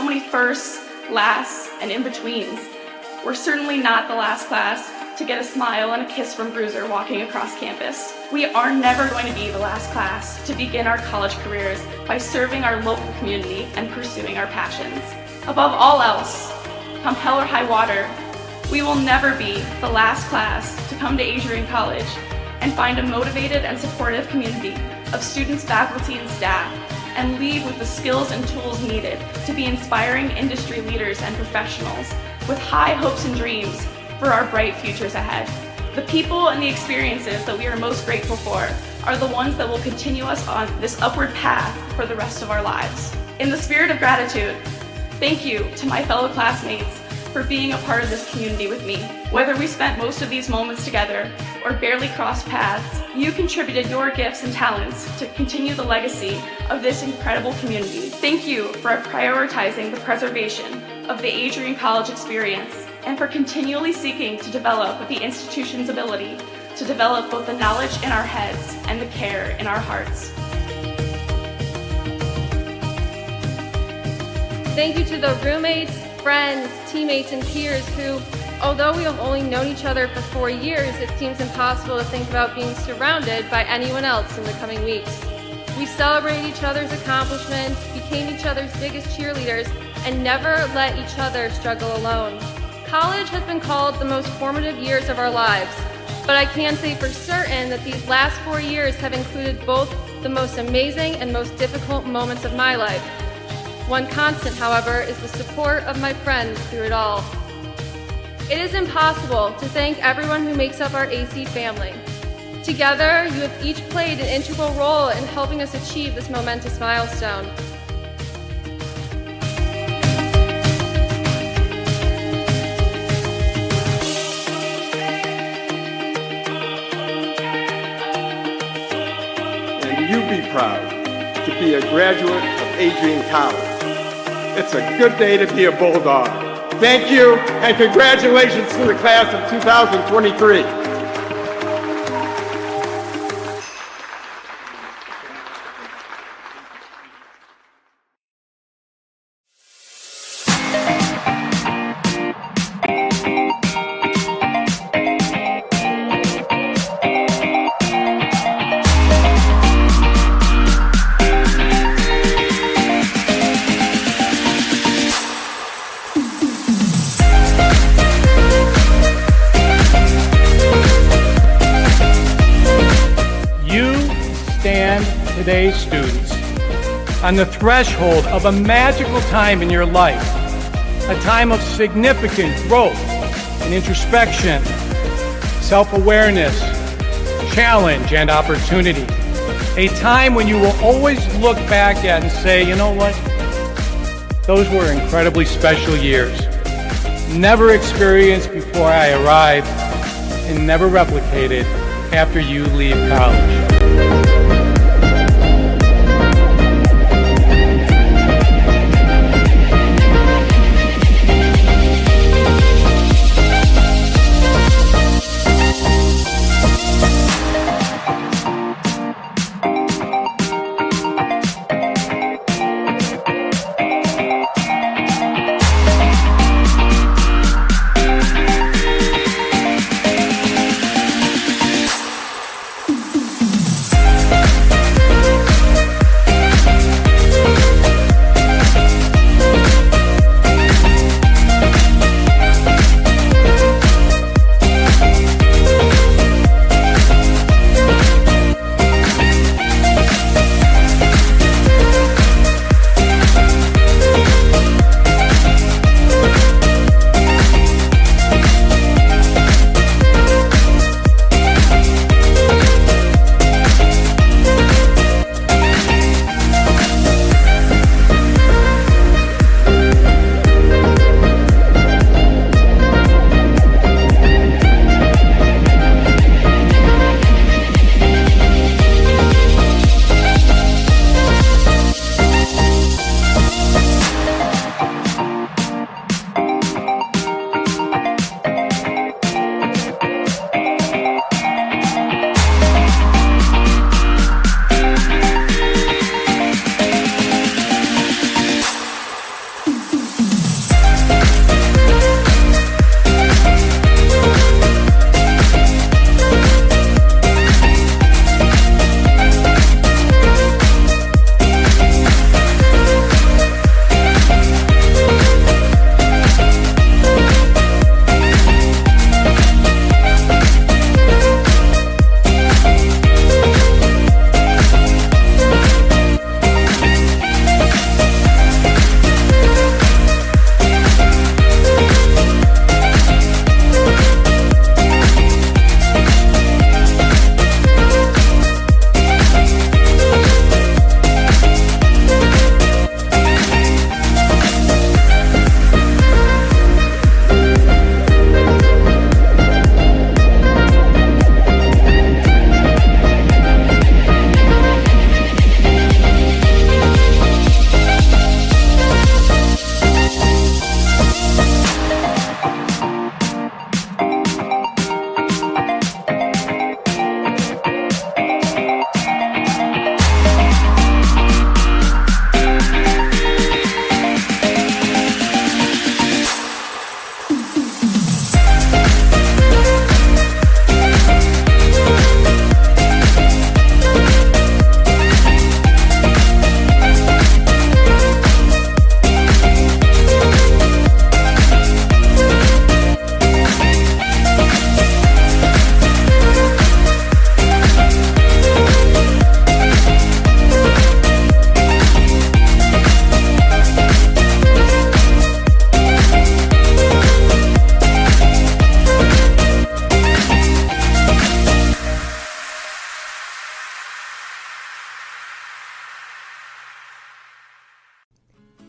many firsts, lasts, and in-betweens. We're certainly not the last class to get a smile and a kiss from Bruiser walking across campus. We are never going to be the last class to begin our college careers by serving our local community and pursuing our passions. Above all else, come hell or high water, we will never be the last class to come to Adrian College and find a motivated and supportive community of students, faculty, and staff, and leave with the skills and tools needed to be inspiring industry leaders and professionals with high hopes and dreams for our bright futures ahead. The people and the experiences that we are most grateful for are the ones that will continue us on this upward path for the rest of our lives. In the spirit of gratitude, thank you to my fellow classmates for being a part of this community with me. Whether we spent most of these moments together or barely crossed paths, you contributed your gifts and talents to continue the legacy of this incredible community. Thank you for prioritizing the preservation of the Adrian College experience and for continually seeking to develop the institution's ability to develop both the knowledge in our heads and the care in our hearts. Thank you to the roommates, friends, teammates, and peers who, although we have only known each other for 4 years, it seems impossible to think about being surrounded by anyone else in the coming weeks. We celebrated each other's accomplishments, became each other's biggest cheerleaders, and never let each other struggle alone. College has been called the most formative years of our lives, but I can say for certain that these last 4 years have included both the most amazing and most difficult moments of my life. One constant, however, is the support of my friends through it all. It is impossible to thank everyone who makes up our AC family. Together, you have each played an integral role in helping us achieve this momentous milestone. And you be proud to be a graduate of Adrian College. It's a good day to be a Bulldog. Thank you, and congratulations to the class of 2023. Today's students on the threshold of a magical time in your life, a time of significant growth and introspection, self-awareness, challenge, and opportunity. A time when you will always look back at and say, you know what? Those were incredibly special years. Never experienced before I arrived and never replicated after you leave college.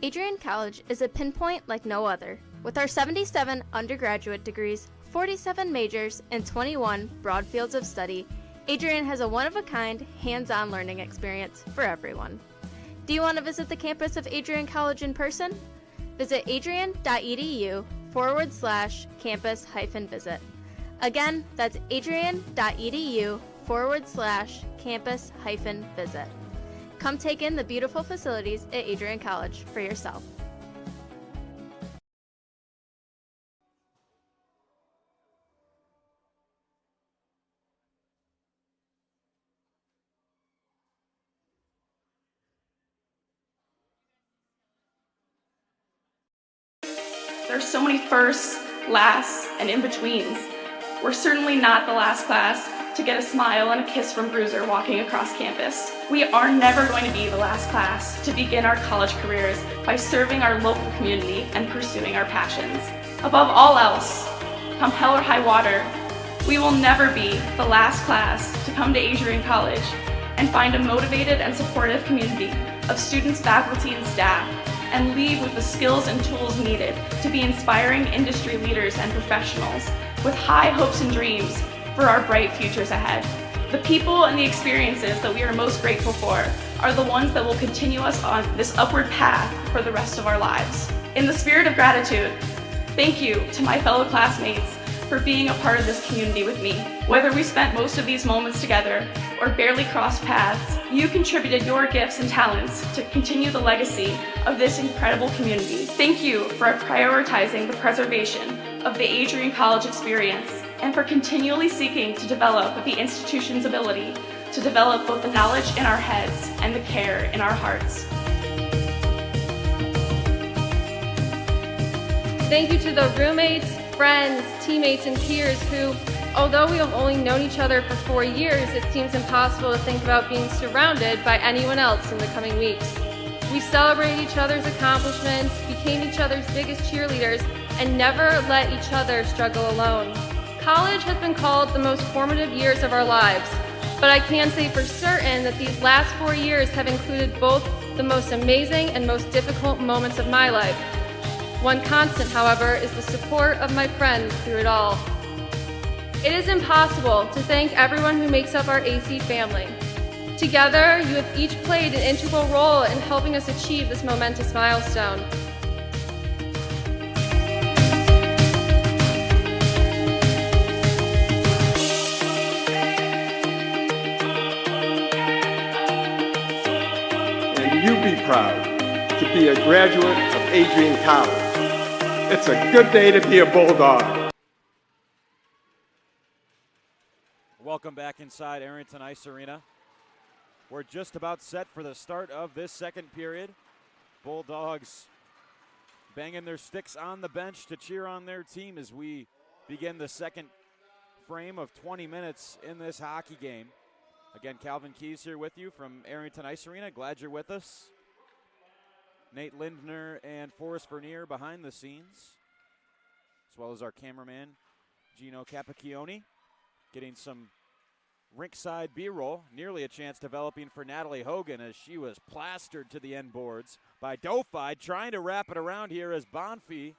Adrian College is a pinpoint like no other. With our 77 undergraduate degrees, 47 majors, and 21 broad fields of study, Adrian has a one-of-a-kind, hands-on learning experience for everyone. Do you want to visit the campus of Adrian College in person? Visit adrian.edu/campus-visit. Again, that's adrian.edu/campus-visit. Come take in the beautiful facilities at Adrian College for yourself. There's so many firsts, lasts, and in-betweens. We're certainly not the last class to get a smile and a kiss from Bruiser walking across campus. We are never going to be the last class to begin our college careers by serving our local community and pursuing our passions. Above all else, come hell or high water, we will never be the last class to come to Adrian College and find a motivated and supportive community of students, faculty, and staff, and leave with the skills and tools needed to be inspiring industry leaders and professionals with high hopes and dreams for our bright futures ahead. The people and the experiences that we are most grateful for are the ones that will continue us on this upward path for the rest of our lives. In the spirit of gratitude, thank you to my fellow classmates for being a part of this community with me. Whether we spent most of these moments together or barely crossed paths, you contributed your gifts and talents to continue the legacy of this incredible community. Thank you for prioritizing the preservation of the Adrian College experience and for continually seeking to develop the institution's ability to develop both the knowledge in our heads and the care in our hearts. Thank you to the roommates, friends, teammates, and peers who, although we have only known each other for 4 years, it seems impossible to think about being surrounded by anyone else in the coming weeks. We celebrated each other's accomplishments, became each other's biggest cheerleaders, and never let each other struggle alone. College has been called the most formative years of our lives, but I can say for certain that these last 4 years have included both the most amazing and most difficult moments of my life. One constant, however, is the support of my friends through it all. It is impossible to thank everyone who makes up our AC family. Together, you have each played an integral role in helping us achieve this momentous milestone. And you be proud to be a graduate of Adrian College. It's a good day to be a Bulldog. Welcome back inside Arrington Ice Arena. We're just about set for the start of this second period. Bulldogs banging their sticks on the bench to cheer on their team as we begin the second frame of 20 minutes in this hockey game. Again, Calvin Keys here with you from Arrington Ice Arena. Glad you're with us. Nate Lindner and Forrest Vernier behind the scenes, as well as our cameraman, Gino Capacchione, getting some rinkside B-roll. Nearly a chance developing for Natalie Hogan as she was plastered to the end boards by Dofide, trying to wrap it around here as Bonfie,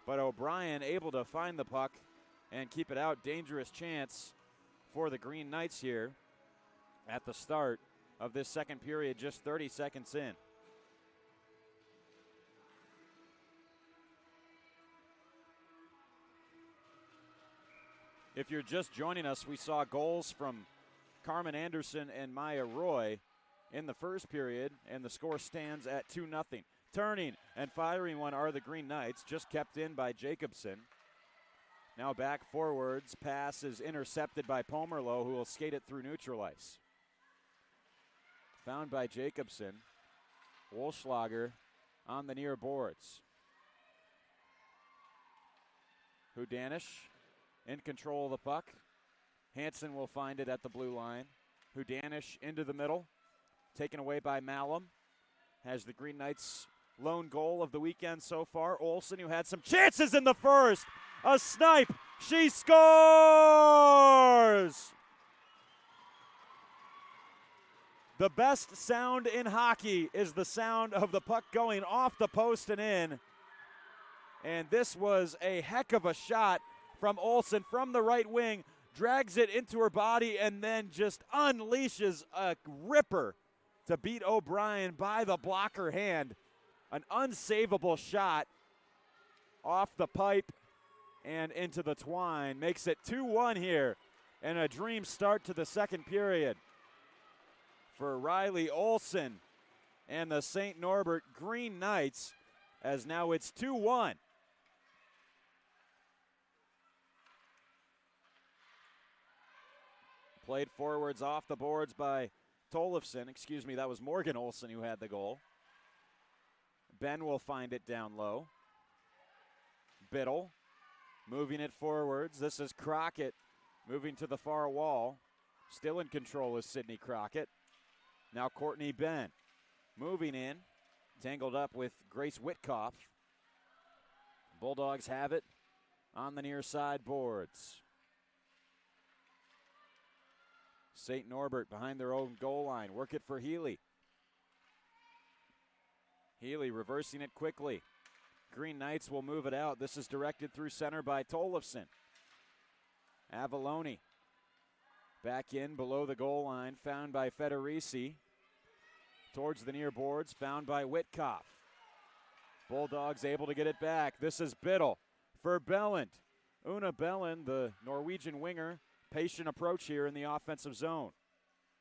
but O'Brien able to find the puck and keep it out. Dangerous chance for the Green Knights here at the start of this second period, just 30 seconds in. If you're just joining us, we saw goals from Carmen Anderson and Maya Roy in the first period, and the score stands at 2-0. Turning and firing one are the Green Knights, just kept in by Jacobson. Now back forwards, pass is intercepted by Pomerleau, who will skate it through neutral ice. Found by Jacobson. Wolschlager on the near boards. Hudanish in control of the puck. Hansen will find it at the blue line. Hudanish into the middle. Taken away by Malum. Has the Green Knights' lone goal of the weekend so far. Olsen, who had some chances in the first. A snipe. She scores! The best sound in hockey is the sound of the puck going off the post and in. And this was a heck of a shot from Olsen from the right wing, drags it into her body, and then just unleashes a ripper to beat O'Brien by the blocker hand. An unsavable shot off the pipe and into the twine. Makes it 2-1 here, and a dream start to the second period for Riley Olsen and the St. Norbert Green Knights, as now it's 2-1. Played forwards off the boards by Tollefson. Excuse me, that was Morgan Olsen who had the goal. Ben will find it down low. Biddle moving it forwards. This is Crockett moving to the far wall. Still in control is Sidney Crockett. Now Courtney Ben moving in, tangled up with Grace Witkoff. Bulldogs have it on the near side boards. St. Norbert behind their own goal line. Work it for Healy. Healy reversing it quickly. Green Knights will move it out. This is directed through center by Tollefson. Avalone back in below the goal line, found by Federici. Towards the near boards, found by Witkoff. Bulldogs able to get it back. This is Biddle for Belland. Una Belland, the Norwegian winger, patient approach here in the offensive zone.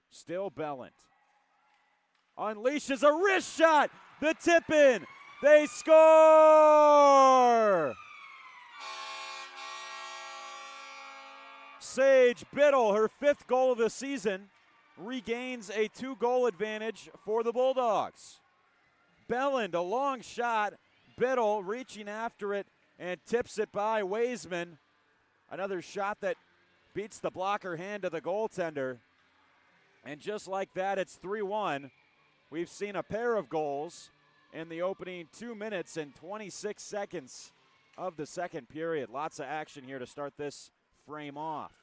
Still Belland. Unleashes a wrist shot. The tip in. They score! Sage Biddle, her 5th goal of the season, regains a 2-goal advantage for the Bulldogs. Belland, a long shot. Biddle reaching after it and tips it by Weisman. Another shot that beats the blocker hand of the goaltender. And just like that, it's 3-1. We've seen a pair of goals in the opening 2 minutes and 26 seconds of the second period. Lots of action here to start this frame off.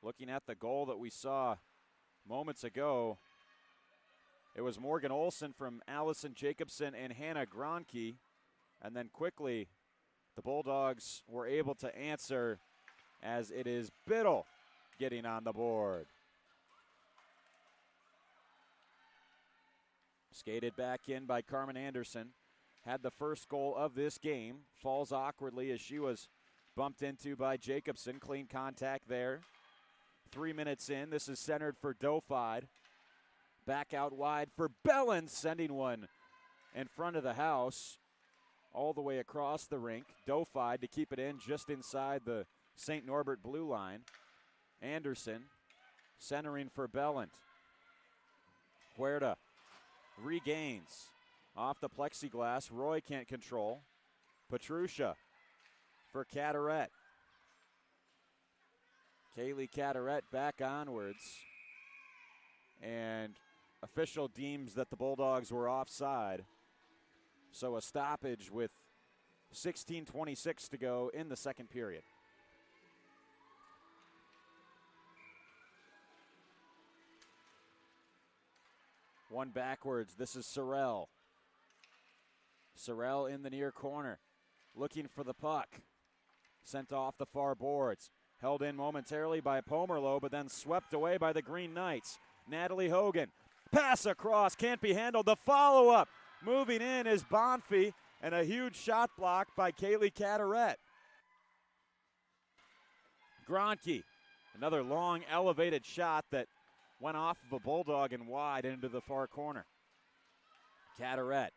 Looking at the goal that we saw moments ago, it was Morgan Olsen from Allison Jacobson and Hannah Gronke. And then quickly, the Bulldogs were able to answer as it is Biddle getting on the board. Skated back in by Carmen Anderson. Had the first goal of this game. Falls awkwardly as she was bumped into by Jacobson. Clean contact there. 3 minutes in. This is centered for Dofide. Back out wide for Belland, sending one in front of the house. All the way across the rink. Dofide to keep it in just inside the St. Norbert blue line. Anderson centering for Belland. Huerta regains off the plexiglass. Roy can't control. Petrusha for Cataret. Kaylee Cataret back onwards. And official deems that the Bulldogs were offside. So a stoppage with 16:26 to go in the second period. One backwards. This is Sorrell. Sorrell in the near corner. Looking for the puck. Sent off the far boards. Held in momentarily by Pomerleau, but then swept away by the Green Knights. Natalie Hogan. Pass across. Can't be handled. The follow-up. Moving in is Bonfie. And a huge shot block by Kaylee Cataret. Gronke. Another long elevated shot that went off of a Bulldog and wide into the far corner. Cataret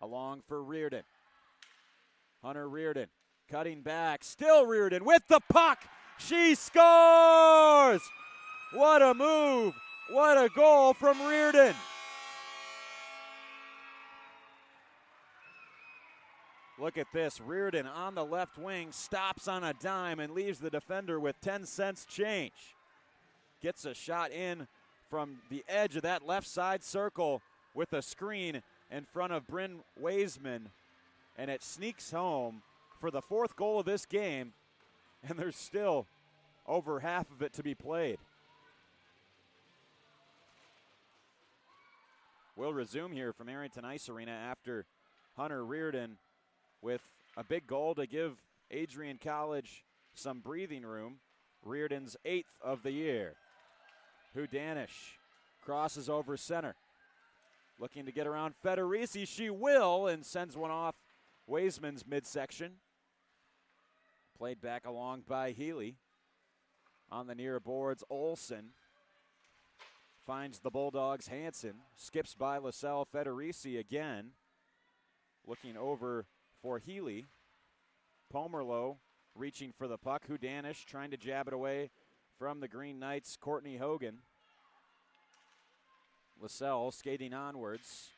along for Reardon. Hunter Reardon cutting back. Still Reardon with the puck. She scores! What a move. What a goal from Reardon. Look at this. Reardon on the left wing stops on a dime and leaves the defender with 10 cents change. Gets a shot in from the edge of that left side circle with a screen in front of Bryn Weisman. And it sneaks home for the 4th goal of this game. And there's still over half of it to be played. will resume here from Arrington Ice Arena after Hunter Reardon with a big goal to give Adrian College some breathing room. Reardon's 8th of the year. Hudanish crosses over center. Looking to get around Federici. She will, and sends one off Waisman's midsection. Played back along by Healy. On the near boards, Olsen finds the Bulldogs. Hansen skips by LaSalle. Federici again. Looking over for Healy. Pomerleau reaching for the puck. Hudanish trying to jab it away from the Green Knights. Courtney Hogan. LaSalle skating onwards.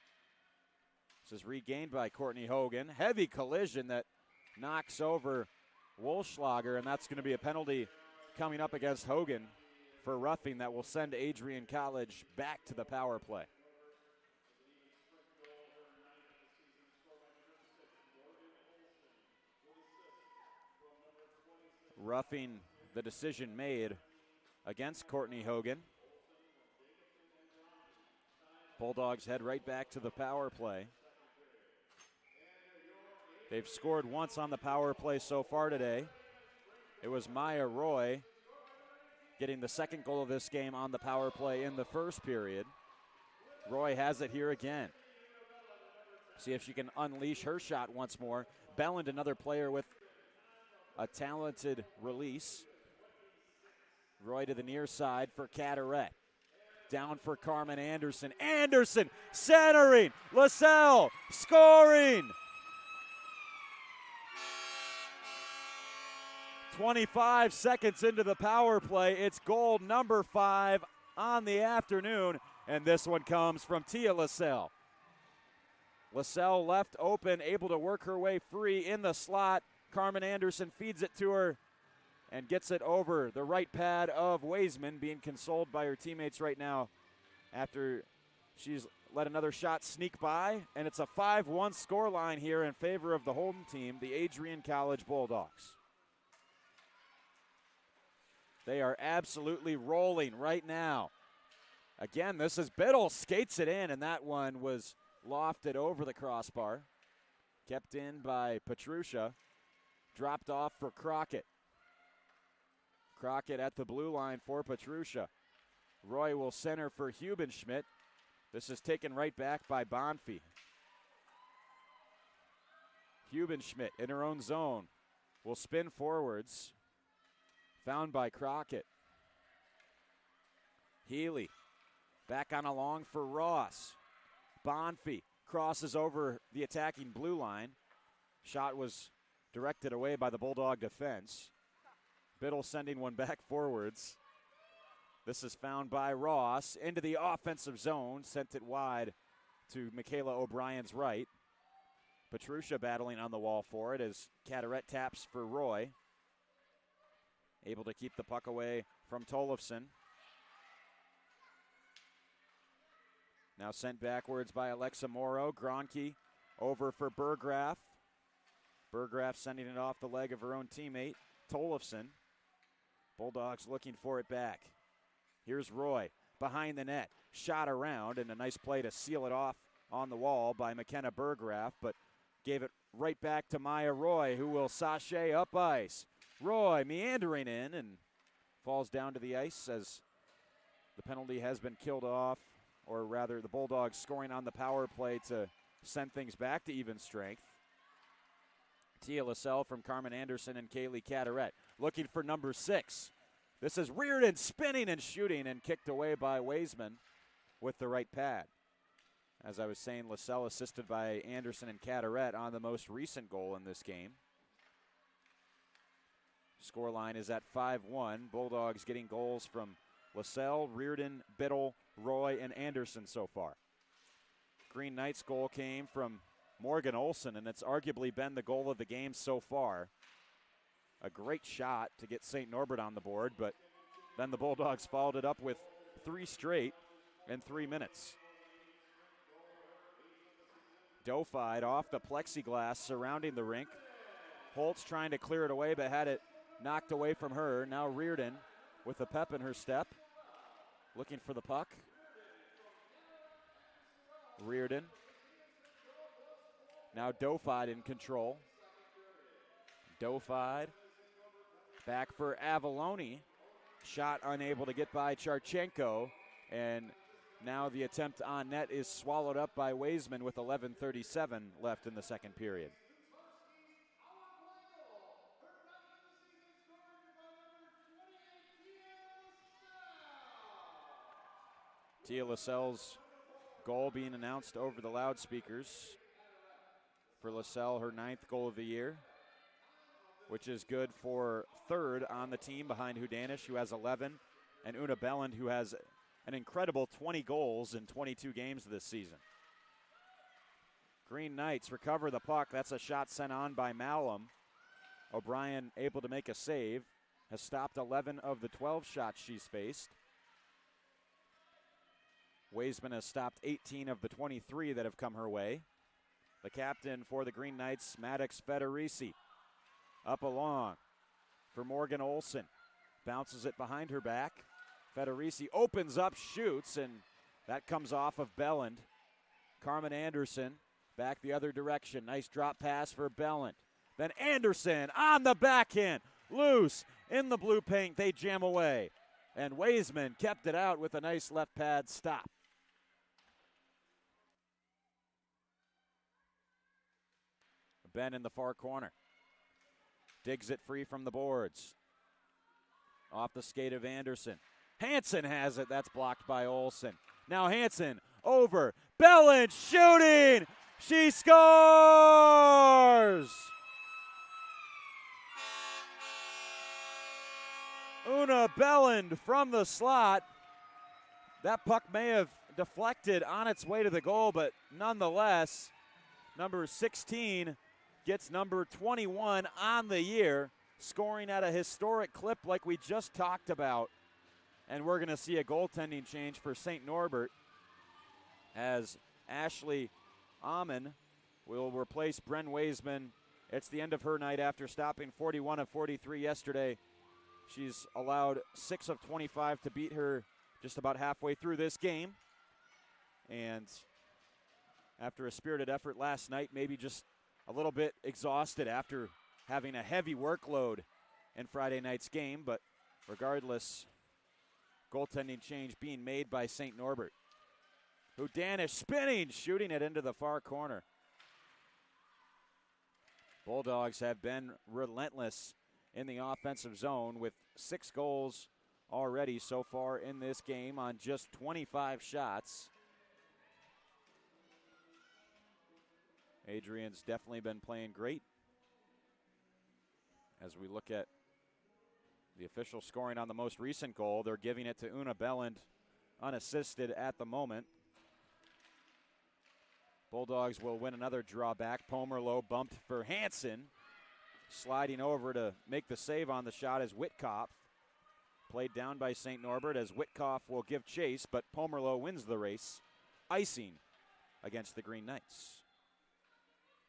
This is regained by Courtney Hogan. Heavy collision that knocks over Wolschlager, and that's going to be a penalty coming up against Hogan for roughing that will send Adrian College back to the power play. Roughing the decision made against Courtney Hogan. Bulldogs head right back to the power play. They've scored once on the power play so far today. It was Maya Roy getting the second goal of this game on the power play in the first period. Roy has it here again. See if she can unleash her shot once more. Belland, another player with a talented release. Roy to the near side for Caderet. Down for Carmen Anderson. Anderson centering. LaSalle scoring. 25 seconds into the power play. It's goal number 5 on the afternoon. And this one comes from Tia LaSalle. LaSalle left open, able to work her way free in the slot. Carmen Anderson feeds it to her and gets it over the right pad of Waisman, being consoled by her teammates right now after she's let another shot sneak by. And it's a 5-1 scoreline here in favor of the home team, the Adrian College Bulldogs. They are absolutely rolling right now. Again, this is Biddle, skates it in, and that one was lofted over the crossbar. Kept in by Petrusha. Dropped off for Crockett. Crockett at the blue line for Petrusha. Roy will center for Hubenschmidt. This is taken right back by Bonfie. Hubenschmidt in her own zone will spin forwards. Found by Crockett. Healy back on along for Ross. Bonfie crosses over the attacking blue line. Shot was directed away by the Bulldog defense. Biddle sending one back forwards. This is found by Ross into the offensive zone. Sent it wide to Michaela O'Brien's right. Petrusha battling on the wall for it as Caderet taps for Roy. Able to keep the puck away from Tollefson. Now sent backwards by Alexa Morrow. Gronke over for Burgraff. Burgraff sending it off the leg of her own teammate, Tollefson. Bulldogs looking for it back. Here's Roy behind the net. Shot around, and a nice play to seal it off on the wall by McKenna Burgraff, but gave it right back to Maya Roy, who will sachet up ice. Roy meandering in and falls down to the ice as the penalty has been killed off, or rather the Bulldogs scoring on the power play to send things back to even strength. Tia LaSalle from Carmen Anderson and Kaylee Caderet looking for number 6. This is Reardon spinning and shooting and kicked away by Waisman with the right pad. As I was saying, LaSalle assisted by Anderson and Caderet on the most recent goal in this game. Scoreline is at 5-1. Bulldogs getting goals from LaSalle, Reardon, Biddle, Roy, and Anderson so far. Green Knights goal came from Morgan Olsen, and it's arguably been the goal of the game so far. A great shot to get St. Norbert on the board, but then the Bulldogs followed it up with 3 straight in 3 minutes. Dofied off the plexiglass surrounding the rink. Holtz trying to clear it away, but had it knocked away from her. Now Reardon with the pep in her step, looking for the puck. Reardon. Now Dofide in control. Dofide back for Avalone. Shot unable to get by Charchenko. And now the attempt on net is swallowed up by Weisman with 11:37 left in the second period. Tia LaSalle's goal being announced over the loudspeakers. For LaSalle, her 9th goal of the year, which is good for 3rd on the team behind Hudanish, who has 11, and Una Belland, who has an incredible 20 goals in 22 games this season. Green Knights recover the puck. That's a shot sent on by Malum. O'Brien able to make a save. Has stopped 11 of the 12 shots she's faced. Weisman has stopped 18 of the 23 that have come her way. The captain for the Green Knights, Maddox Federici. Up along for Morgan Olson. Bounces it behind her back. Federici opens up, shoots, and that comes off of Belland. Carmen Anderson back the other direction. Nice drop pass for Belland. Then Anderson on the backhand. Loose in the blue paint. They jam away. And Weisman kept it out with a nice left pad stop. Ben in the far corner. Digs it free from the boards. Off the skate of Anderson. Hansen has it. That's blocked by Olsen. Now Hansen over. Belland shooting. She scores! Una Belland from the slot. That puck may have deflected on its way to the goal, but nonetheless, number 16 gets number 21 on the year, scoring at a historic clip like we just talked about. And we're going to see a goaltending change for St. Norbert as Ashley Amon will replace Bren Weisman. It's the end of her night after stopping 41 of 43 yesterday. She's allowed 6 of 25 to beat her just about halfway through this game. And after a spirited effort last night, maybe just a little bit exhausted after having a heavy workload in Friday night's game, but regardless, goaltending change being made by St. Norbert. Hudanish spinning, shooting it into the far corner. Bulldogs have been relentless in the offensive zone with 6 goals already so far in this game on just 25 shots. Adrian's definitely been playing great. As we look at the official scoring on the most recent goal, they're giving it to Una Belland unassisted at the moment. Bulldogs will win another drawback. Pomerleau bumped for Hansen. Sliding over to make the save on the shot is Whitkoff. Played down by St. Norbert as Whitkoff will give chase, but Pomerleau wins the race, icing against the Green Knights.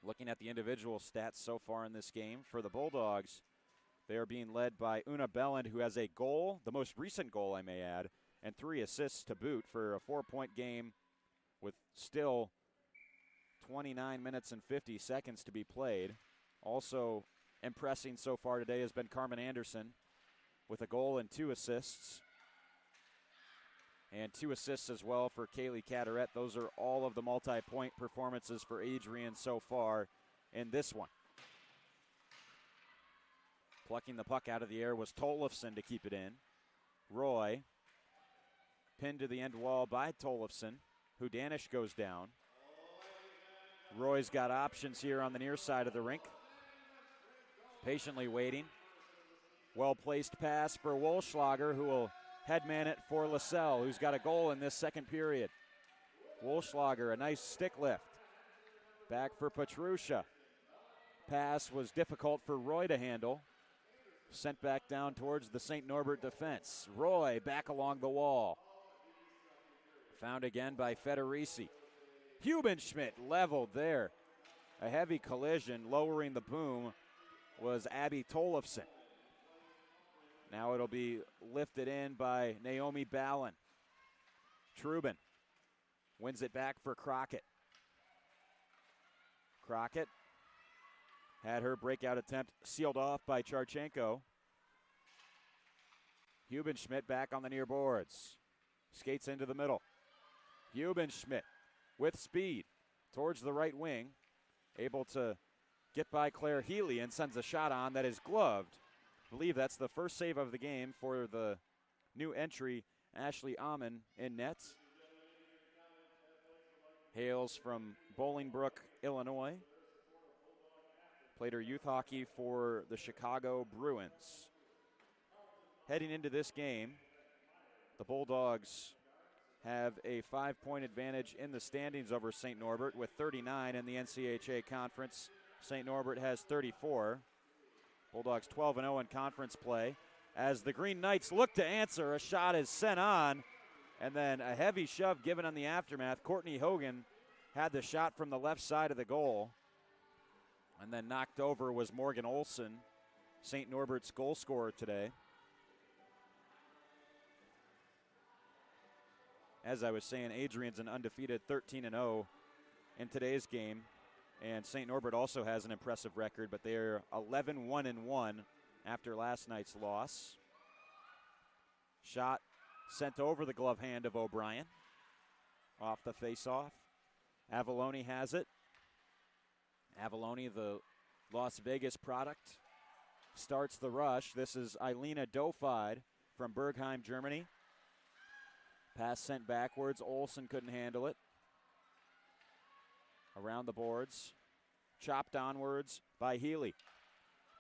Looking at the individual stats so far in this game for the Bulldogs, they are being led by Una Belland, who has a goal, the most recent goal I may add, and 3 assists to boot for a 4-point game with still 29 minutes and 50 seconds to be played. Also impressing so far today has been Carmen Anderson with a goal and 2 assists. And 2 assists as well for Kaylee Cataret. Those are all of the multi-point performances for Adrian so far in this one. Plucking the puck out of the air was Tollefson to keep it in. Roy pinned to the end wall by Tollefson. Hudanish goes down. Roy's got options here on the near side of the rink. Patiently waiting. Well-placed pass for Wolschlager, who will headman it for LaSalle, who's got a goal in this second period. Wolschlager, a nice stick lift. Back for Petrusha. Pass was difficult for Roy to handle. Sent back down towards the St. Norbert defense. Roy back along the wall. Found again by Federici. Hubenschmidt leveled there. A heavy collision lowering the boom was Abby Tollefson. Now it'll be lifted in by Naomi Ballin. Trubin Wins it back for Crockett. Crockett had her breakout attempt sealed off by Charchenko. Hubenschmidt back on the near boards. Skates into the middle. Hubenschmidt with speed towards the right wing. Able to get by Claire Healy and sends a shot on that is gloved. I believe that's the first save of the game for the new entry, Ashley Amon, in nets. Hails from Bolingbrook, Illinois. Played her youth hockey for the Chicago Bruins. Heading into this game, the Bulldogs have a 5-point advantage in the standings over St. Norbert with 39 in the NCAA conference. St. Norbert has 34. Bulldogs 12-0 in conference play. As the Green Knights look to answer, a shot is sent on, and then a heavy shove given on the aftermath. Courtney Hogan had the shot from the left side of the goal, and then knocked over was Morgan Olson, St. Norbert's goal scorer today. As I was saying, Adrian's an undefeated 13-0 in today's game, and St. Norbert also has an impressive record, but they're 11-1-1 after last night's loss. Shot sent over the glove hand of O'Brien. Off the faceoff. Avalone has it. Avalone, the Las Vegas product, starts the rush. This is Eilina Dofide from Bergheim, Germany. Pass sent backwards. Olsen couldn't handle it. Around the boards. Chopped onwards by Healy.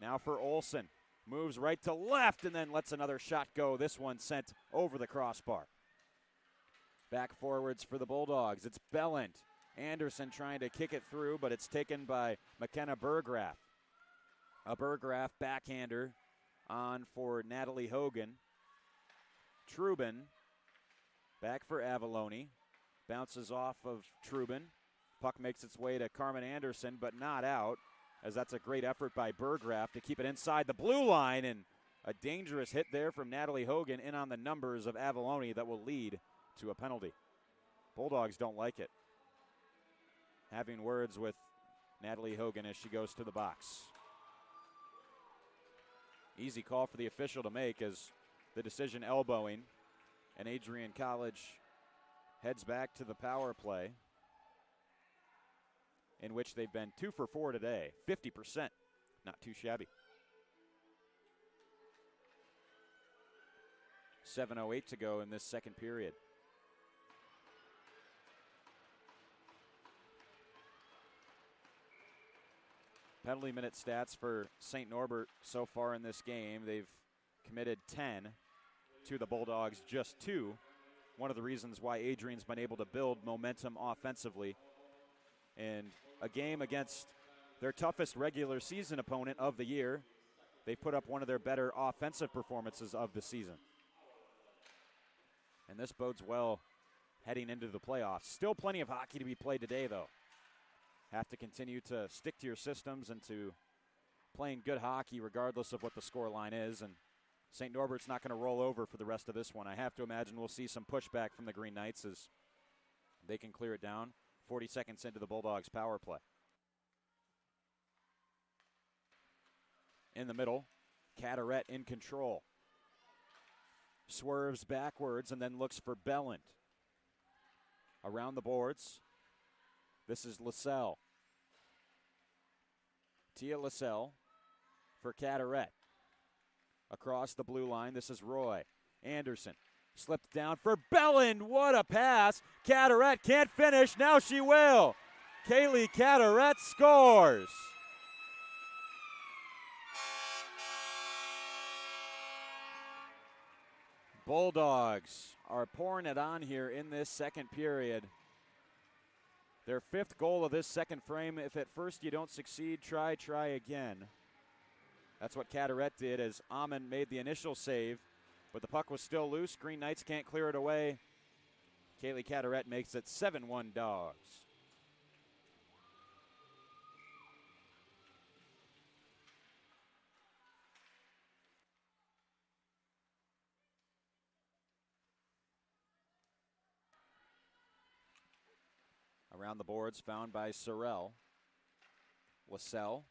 Now for Olsen. Moves right to left and then lets another shot go. This one sent over the crossbar. Back forwards for the Bulldogs. It's Bellant. Anderson trying to kick it through, but it's taken by McKenna Burgraff. A Burgraff backhander on for Natalie Hogan. Trubin back for Avalone. Bounces off of Trubin. Puck makes its way to Carmen Anderson, but not out, as that's a great effort by Burgraff to keep it inside the blue line, and a dangerous hit there from Natalie Hogan in on the numbers of Avalone that will lead to a penalty. Bulldogs don't like it. Having words with Natalie Hogan as she goes to the box. Easy call for the official to make as the decision elbowing, and Adrian College heads back to the power play, in which they've been 2 for 4 today. 50%, not too shabby. 7:08 to go in this second period. Penalty minute stats for St. Norbert so far in this game. They've committed 10 to the Bulldogs, just 2. One of the reasons why Adrian's been able to build momentum offensively. And a game against their toughest regular season opponent of the year, they put up one of their better offensive performances of the season. And this bodes well heading into the playoffs. Still plenty of hockey to be played today, though. Have to continue to stick to your systems and to playing good hockey regardless of what the score line is. And St. Norbert's not going to roll over for the rest of this one. I have to imagine we'll see some pushback from the Green Knights as they can clear it down. 40 seconds into the Bulldogs' power play. In the middle, Cataret in control. Swerves backwards and then looks for Bellant. Around the boards, this is Lassell. Tia Lassell for Cataret. Across the blue line, this is Roy. Anderson slipped down for Belland. What a pass. Cataret can't finish. Now she will. Kaylee Cataret scores. Bulldogs are pouring it on here in this second period. Their 5th goal of this second frame. If at first you don't succeed, try again. That's what Cataret did as Amon made the initial save, but the puck was still loose. Green Knights can't clear it away. Kaylee Cataret makes it 7-1 Dogs. Around the boards, found by Sorrell. Lassell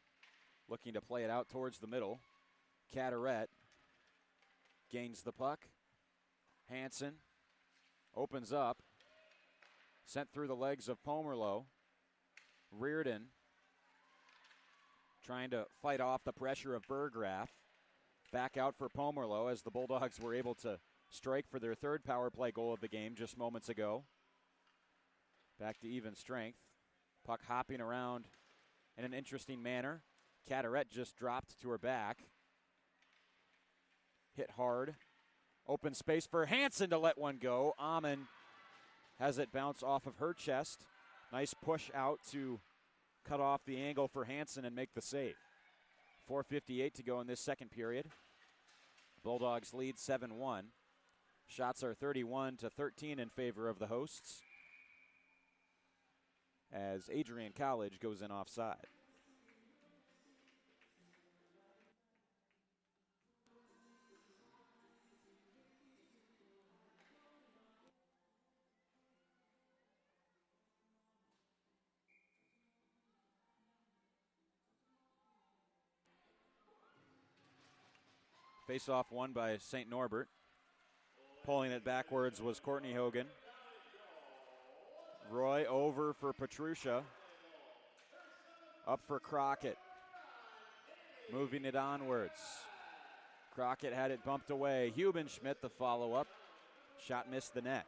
looking to play it out towards the middle. Caderet gains the puck. Hansen opens up. Sent through the legs of Pomerleau. Reardon trying to fight off the pressure of Burgraff. Back out for Pomerleau as the Bulldogs were able to strike for their third power play goal of the game just moments ago. Back to even strength. Puck hopping around in an interesting manner. Caderet just dropped to her back. Hit hard. Open space for Hansen to let one go. Amon has it bounce off of her chest. Nice push out to cut off the angle for Hansen and make the save. 4:58 to go in this second period. Bulldogs lead 7-1. Shots are 31-13 in favor of the hosts as Adrian College goes in offside. Face-off won by St. Norbert. Pulling it backwards was Courtney Hogan. Roy over for Petrusha. Up for Crockett. Moving it onwards. Crockett had it bumped away. Hubenschmidt the follow-up. Shot missed the net.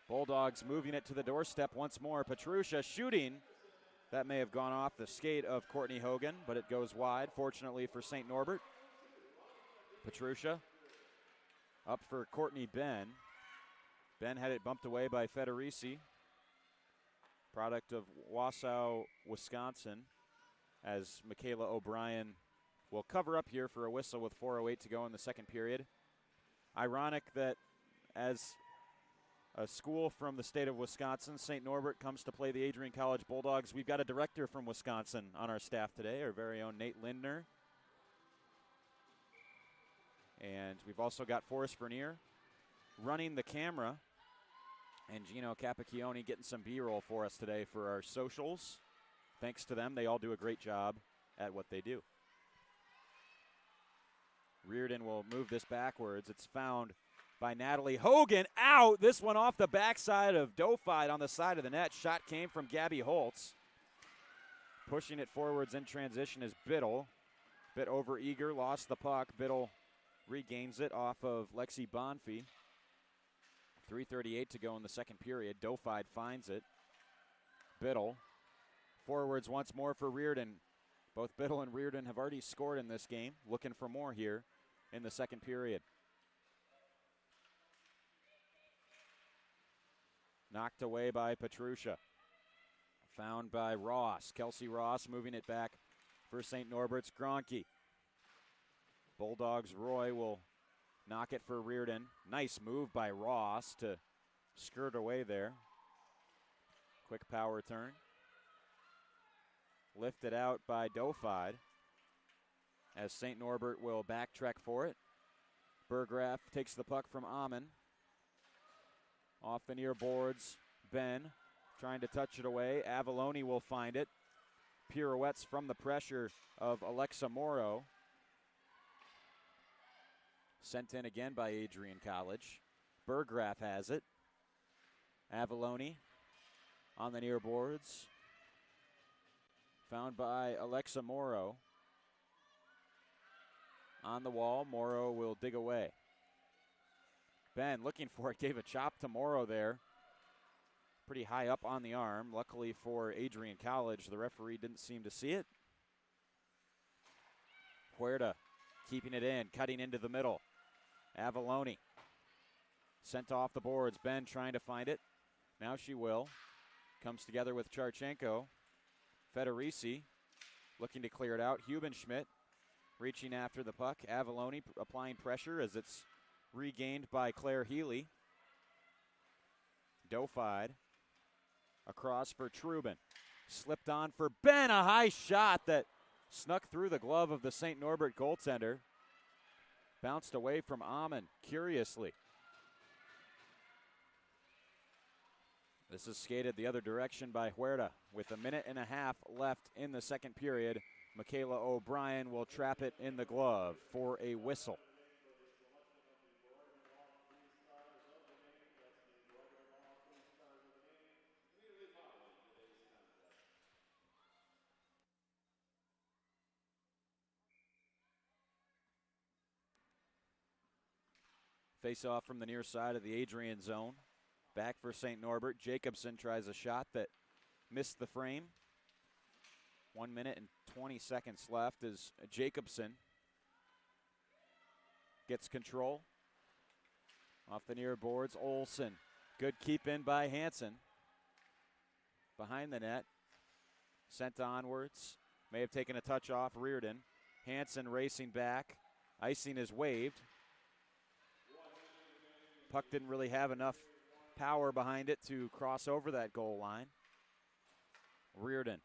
Bulldogs moving it to the doorstep once more. Petrusha shooting. That may have gone off the skate of Courtney Hogan, but it goes wide, fortunately for St. Norbert. Petrusha up for Courtney Ben. Ben had it bumped away by Federici, product of Wausau, Wisconsin, as Michaela O'Brien will cover up here for a whistle with 4:08 to go in the second period. Ironic that as a school from the state of Wisconsin, St. Norbert comes to play the Adrian College Bulldogs. We've got a director from Wisconsin on our staff today, our very own Nate Lindner. And we've also got Forrest Vernier running the camera. And Gino Capacchione getting some B-roll for us today for our socials. Thanks to them, they all do a great job at what they do. Reardon will move this backwards. It's found by Natalie Hogan. Out! This one off the backside of Dofide on the side of the net. Shot came from Gabby Holtz. Pushing it forwards in transition is Biddle. Bit over eager, lost the puck. Biddle regains it off of Lexi Bonfie. 3:38 to go in the second period. Dofide finds it. Biddle. Forwards once more for Reardon. Both Biddle and Reardon have already scored in this game. Looking for more here in the second period. Knocked away by Petrusha. Found by Ross. Kelsey Ross moving it back for St. Norbert's Gronke. Bulldogs Roy will knock it for Reardon. Nice move by Ross to skirt away there. Quick power turn. Lifted out by Dofide as St. Norbert will backtrack for it. Burgraff takes the puck from Amon. Off the near boards, Ben trying to touch it away. Avalone will find it. Pirouettes from the pressure of Alexa Morrow. Sent in again by Adrian College. Burgraff has it. Avalone on the near boards. Found by Alexa Morrow. On the wall, Morrow will dig away. Ben looking for it, gave a chop to Morrow there. Pretty high up on the arm. Luckily for Adrian College, the referee didn't seem to see it. Huerta keeping it in, cutting into the middle. Avalone sent off the boards. Ben trying to find it. Now she will. Comes together with Charchenko. Federici looking to clear it out. Hubenschmidt reaching after the puck. Avalone applying pressure as it's regained by Claire Healy. Dofide across for Trubin. Slipped on for Ben. A high shot that snuck through the glove of the St. Norbert goaltender. Bounced away from Amon, curiously. This is skated the other direction by Huerta with a minute and a half left in the second period. Michaela O'Brien will trap it in the glove for a whistle. Face off from the near side of the Adrian zone. Back for St. Norbert. Jacobson tries a shot that missed the frame. 1 minute and 20 seconds left as Jacobson gets control. Off the near boards, Olsen. Good keep in by Hansen. Behind the net. Sent onwards. May have taken a touch off Reardon. Hansen racing back. Icing is waved. Puck didn't really have enough power behind it to cross over that goal line. Reardon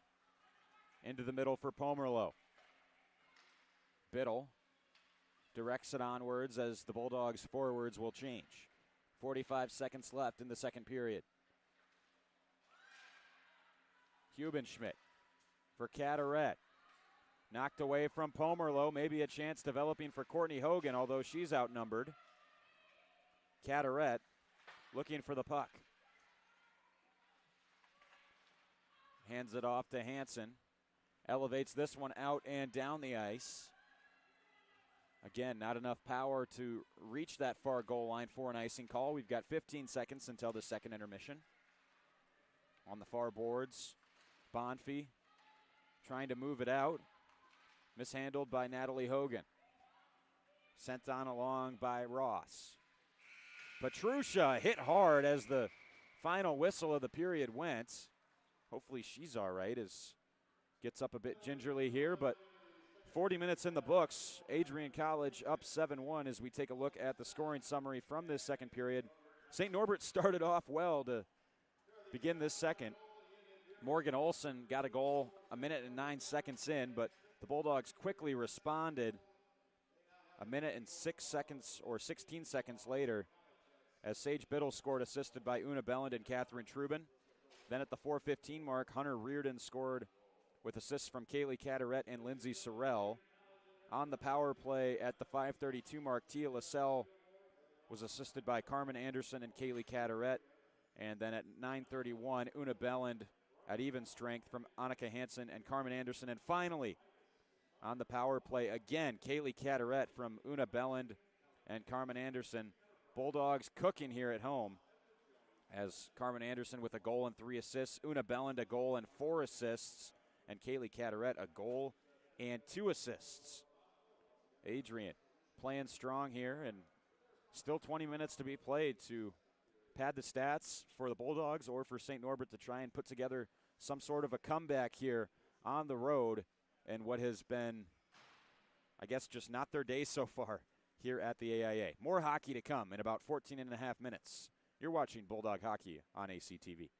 into the middle for Pomerleau. Biddle directs it onwards as the Bulldogs forwards will change. 45 seconds left in the second period. Hubenschmidt for Caderet. Knocked away from Pomerleau. Maybe a chance developing for Courtney Hogan, although she's outnumbered. Caderet looking for the puck. Hands it off to Hansen. Elevates this one out and down the ice. Again, not enough power to reach that far goal line for an icing call. We've got 15 seconds until the second intermission. On the far boards, Bonfie trying to move it out. Mishandled by Natalie Hogan. Sent on along by Ross. Petrusha hit hard as the final whistle of the period went. Hopefully she's all right as gets up a bit gingerly here, but 40 minutes in the books. Adrian College up 7-1 as we take a look at the scoring summary from this second period. St. Norbert started off well to begin this second. Morgan Olsen got a goal a minute and 9 seconds in, but the Bulldogs quickly responded a minute and 6 seconds or 16 seconds later as Sage Biddle scored, assisted by Una Belland and Catherine Trubin. Then at the 4:15 mark, Hunter Reardon scored with assists from Kaylee Caderet and Lindsay Sorrell. On the power play at the 5:32 mark, Tia LaSalle was assisted by Carmen Anderson and Kaylee Caderet. And then at 9:31, Una Belland at even strength from Annika Hansen and Carmen Anderson. And finally, on the power play again, Kaylee Caderet from Una Belland and Carmen Anderson. Bulldogs cooking here at home as Carmen Anderson with a goal and 3 assists, Una Belland a goal and 4 assists, and Kaylee Caderet a goal and 2 assists. Adrian playing strong here, and still 20 minutes to be played to pad the stats for the Bulldogs or for St. Norbert to try and put together some sort of a comeback here on the road and what has been, I guess, just not their day so far here at the AIA. More hockey to come in about 14 and a half minutes. You're watching Bulldog Hockey on ACTV.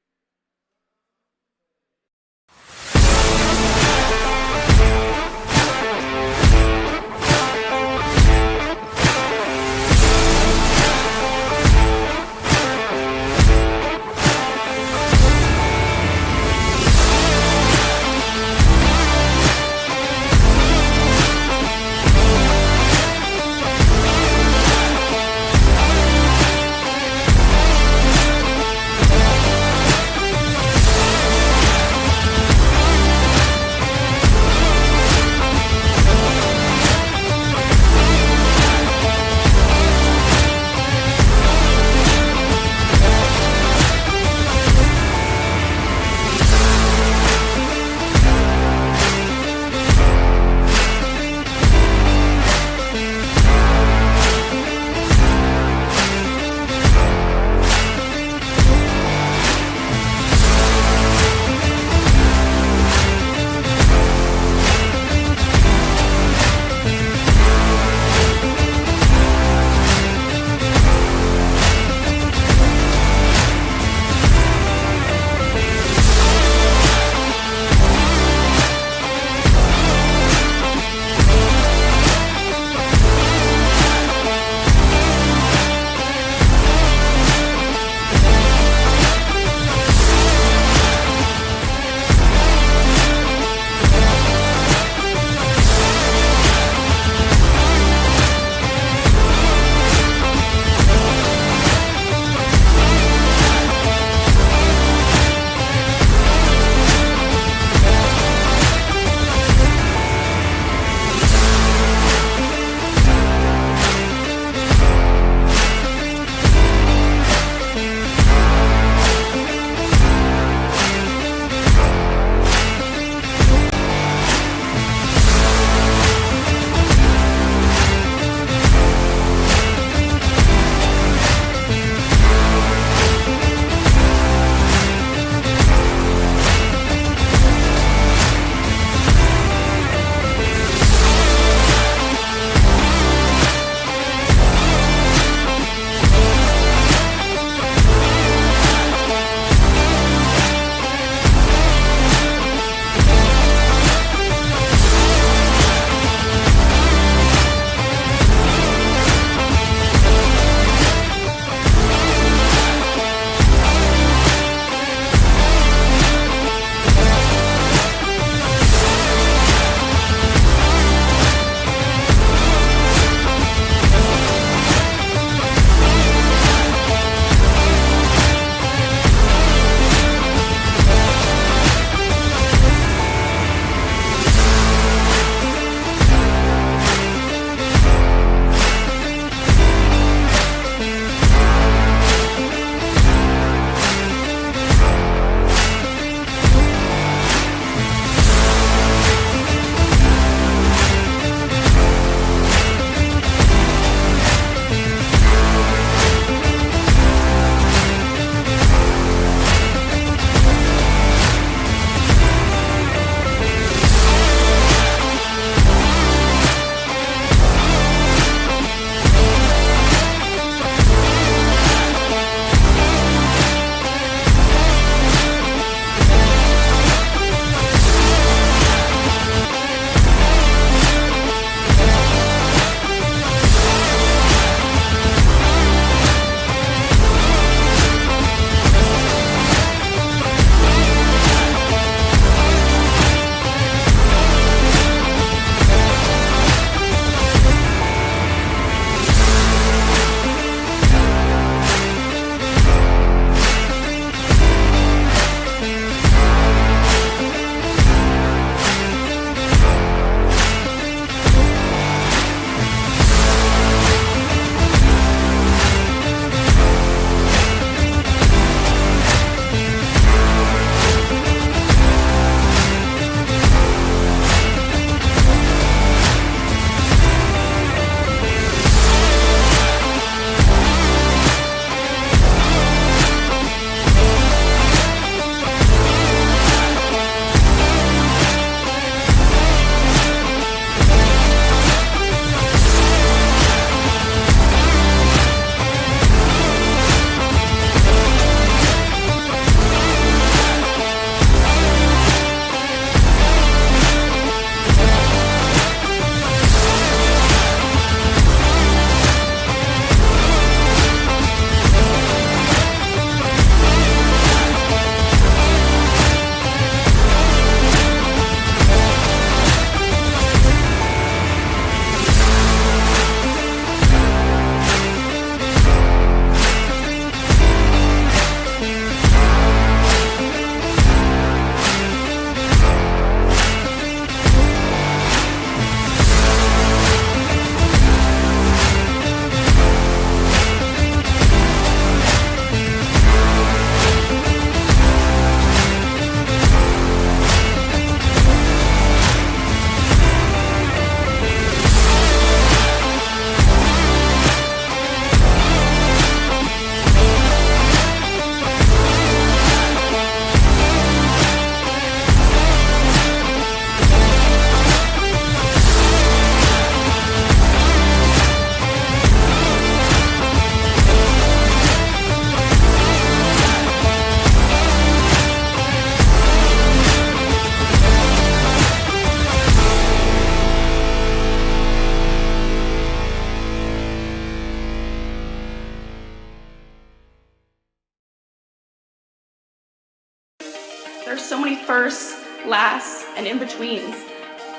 There's so many firsts, lasts, and in-betweens.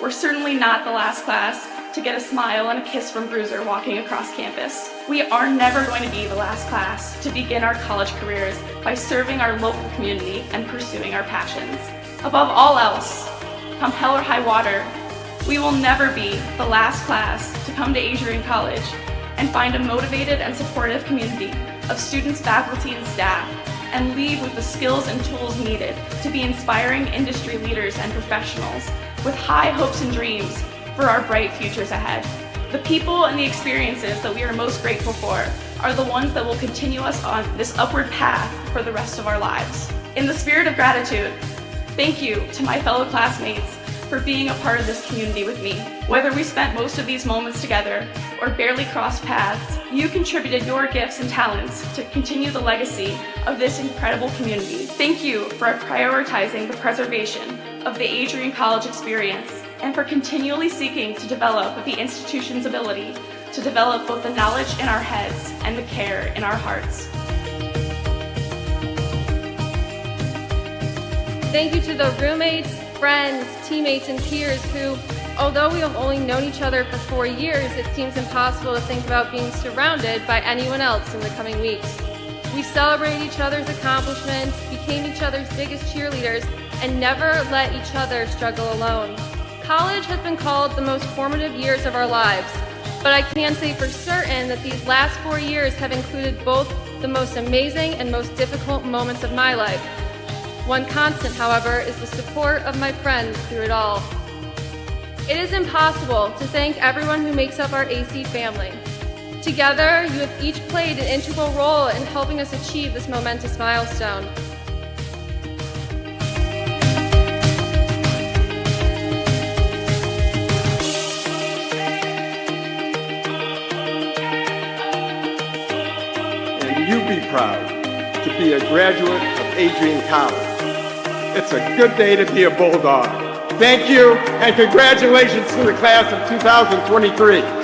We're certainly not the last class to get a smile and a kiss from Bruiser walking across campus. We are never going to be the last class to begin our college careers by serving our local community and pursuing our passions. Above all else, come hell or high water, we will never be the last class to come to Adrian College and find a motivated and supportive community of students, faculty, and staff, and leave with the skills and tools needed to be inspiring industry leaders and professionals with high hopes and dreams for our bright futures ahead. The people and the experiences that we are most grateful for are the ones that will continue us on this upward path for the rest of our lives. In the spirit of gratitude, thank you to my fellow classmates for being a part of this community with me. Whether we spent most of these moments together or barely crossed paths, you contributed your gifts and talents to continue the legacy of this incredible community. Thank you for prioritizing the preservation of the Adrian College experience and for continually seeking to develop the institution's ability to develop both the knowledge in our heads and the care in our hearts. Thank you to the roommates, friends, teammates, and peers who, although we have only known each other for 4 years, it seems impossible to think about being surrounded by anyone else in the coming weeks. We celebrate each other's accomplishments, became each other's biggest cheerleaders, and never let each other struggle alone. College has been called the most formative years of our lives, but I can say for certain that these last 4 years have included both the most amazing and most difficult moments of my life. One constant, however, is the support of my friends through it all. It is impossible to thank everyone who makes up our AC family. Together, you have each played an integral role in helping us achieve this momentous milestone. And you be proud to be a graduate of Adrian College. It's a good day to be a Bulldog. Thank you, and congratulations to the class of 2023.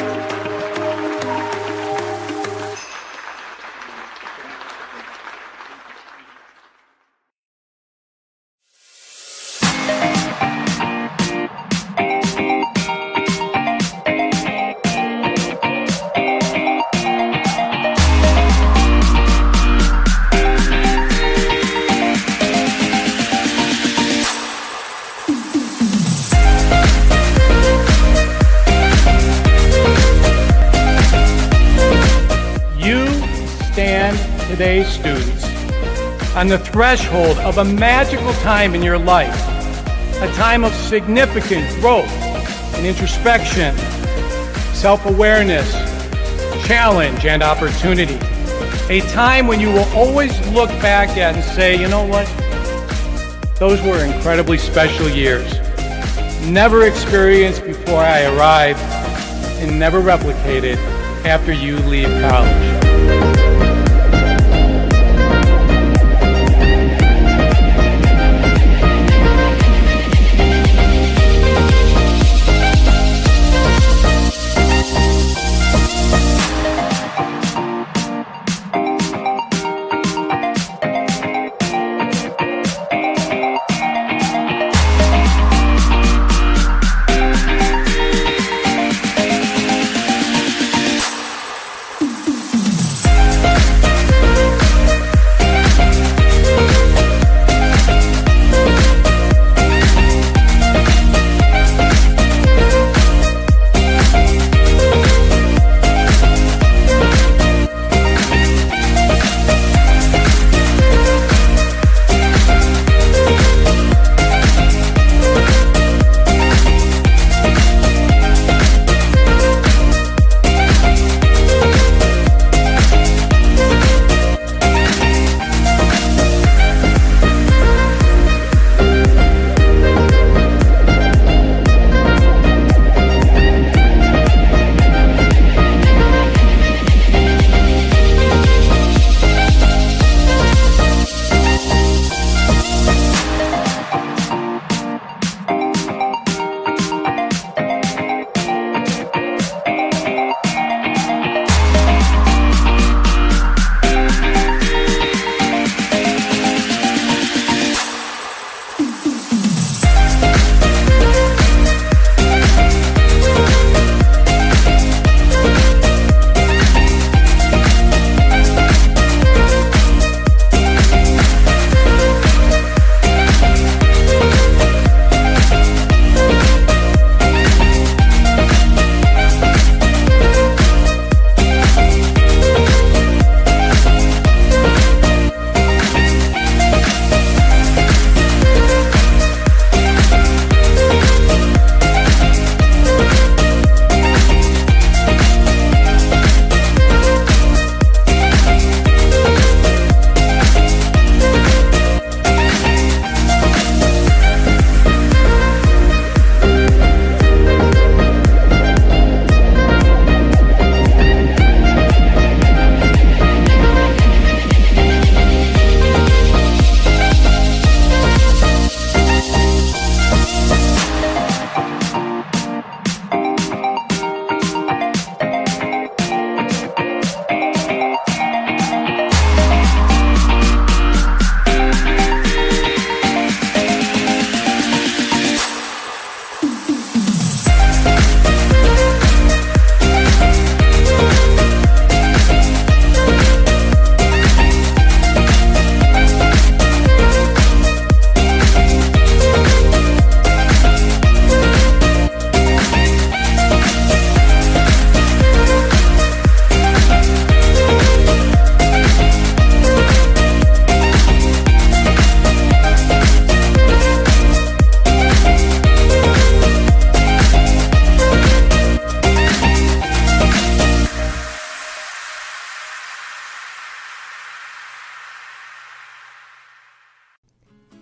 Today's students on the threshold of a magical time in your life, a time of significant growth and introspection, self-awareness, challenge, and opportunity. A time when you will always look back at and say, you know what? Those were incredibly special years. Never experienced before I arrived and never replicated after you leave college.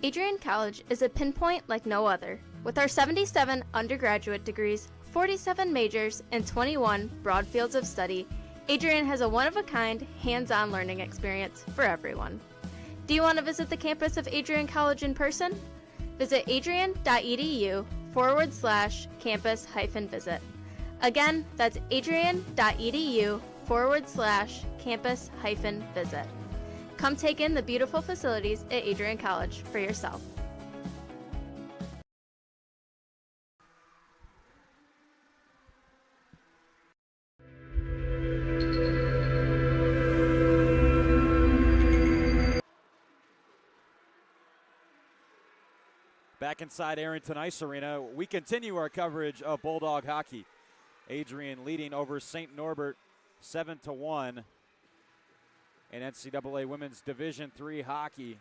Adrian College is a pinpoint like no other. With our 77 undergraduate degrees, 47 majors, and 21 broad fields of study, Adrian has a one-of-a-kind, hands-on learning experience for everyone. Do you want to visit the campus of Adrian College in person? Visit adrian.edu/campus-visit. Again, that's adrian.edu/campus-visit. Come take in the beautiful facilities at Adrian College for yourself. Back inside Arrington Ice Arena, we continue our coverage of Bulldog hockey. Adrian leading over St. Norbert 7-1 in NCAA Women's Division III hockey.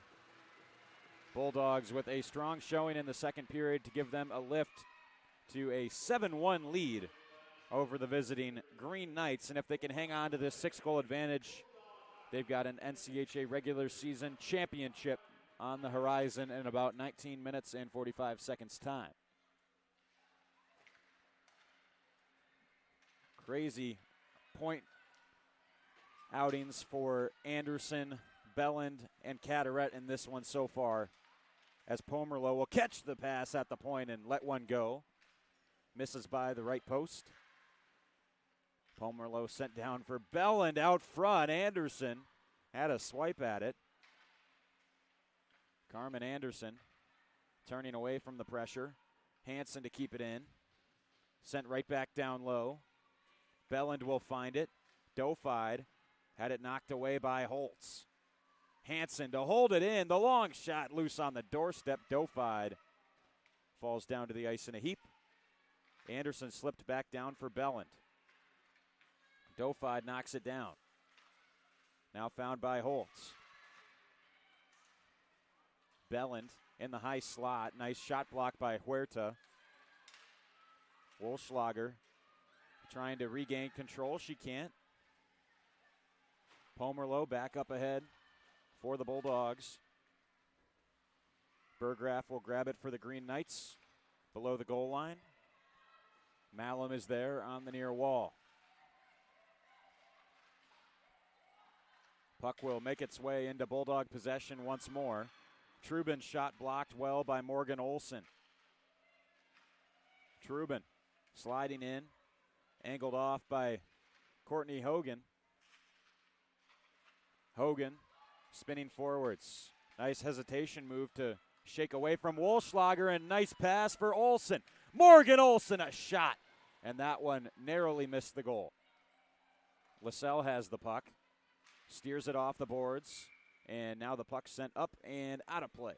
Bulldogs with a strong showing in the second period to give them a lift to a 7-1 lead over the visiting Green Knights. And if they can hang on to this 6-goal advantage, they've got an NCAA regular season championship on the horizon in about 19 minutes and 45 seconds time. Crazy point outings for Anderson, Belland, and Caderet in this one so far, as Pomerleau will catch the pass at the point and let one go. Misses by the right post. Pomerleau sent down for Belland out front. Anderson had a swipe at it. Carmen Anderson turning away from the pressure. Hansen to keep it in. Sent right back down low. Belland will find it. Dofied had it knocked away by Holtz. Hansen to hold it in. The long shot loose on the doorstep. Dofied falls down to the ice in a heap. Anderson slipped back down for Belland. Dofied knocks it down. Now found by Holtz. Belland in the high slot. Nice shot block by Huerta. Wolfschlager trying to regain control. She can't. Pomerleau back up ahead for the Bulldogs. Burgraff will grab it for the Green Knights below the goal line. Malum is there on the near wall. Puck will make its way into Bulldog possession once more. Trubin shot blocked well by Morgan Olson. Trubin sliding in, angled off by Courtney Hogan. Hogan spinning forwards. Nice hesitation move to shake away from Wolfschlager, and nice pass for Olson. Morgan Olson, a shot, and that one narrowly missed the goal. LaSalle has the puck, steers it off the boards, and now the puck sent up and out of play.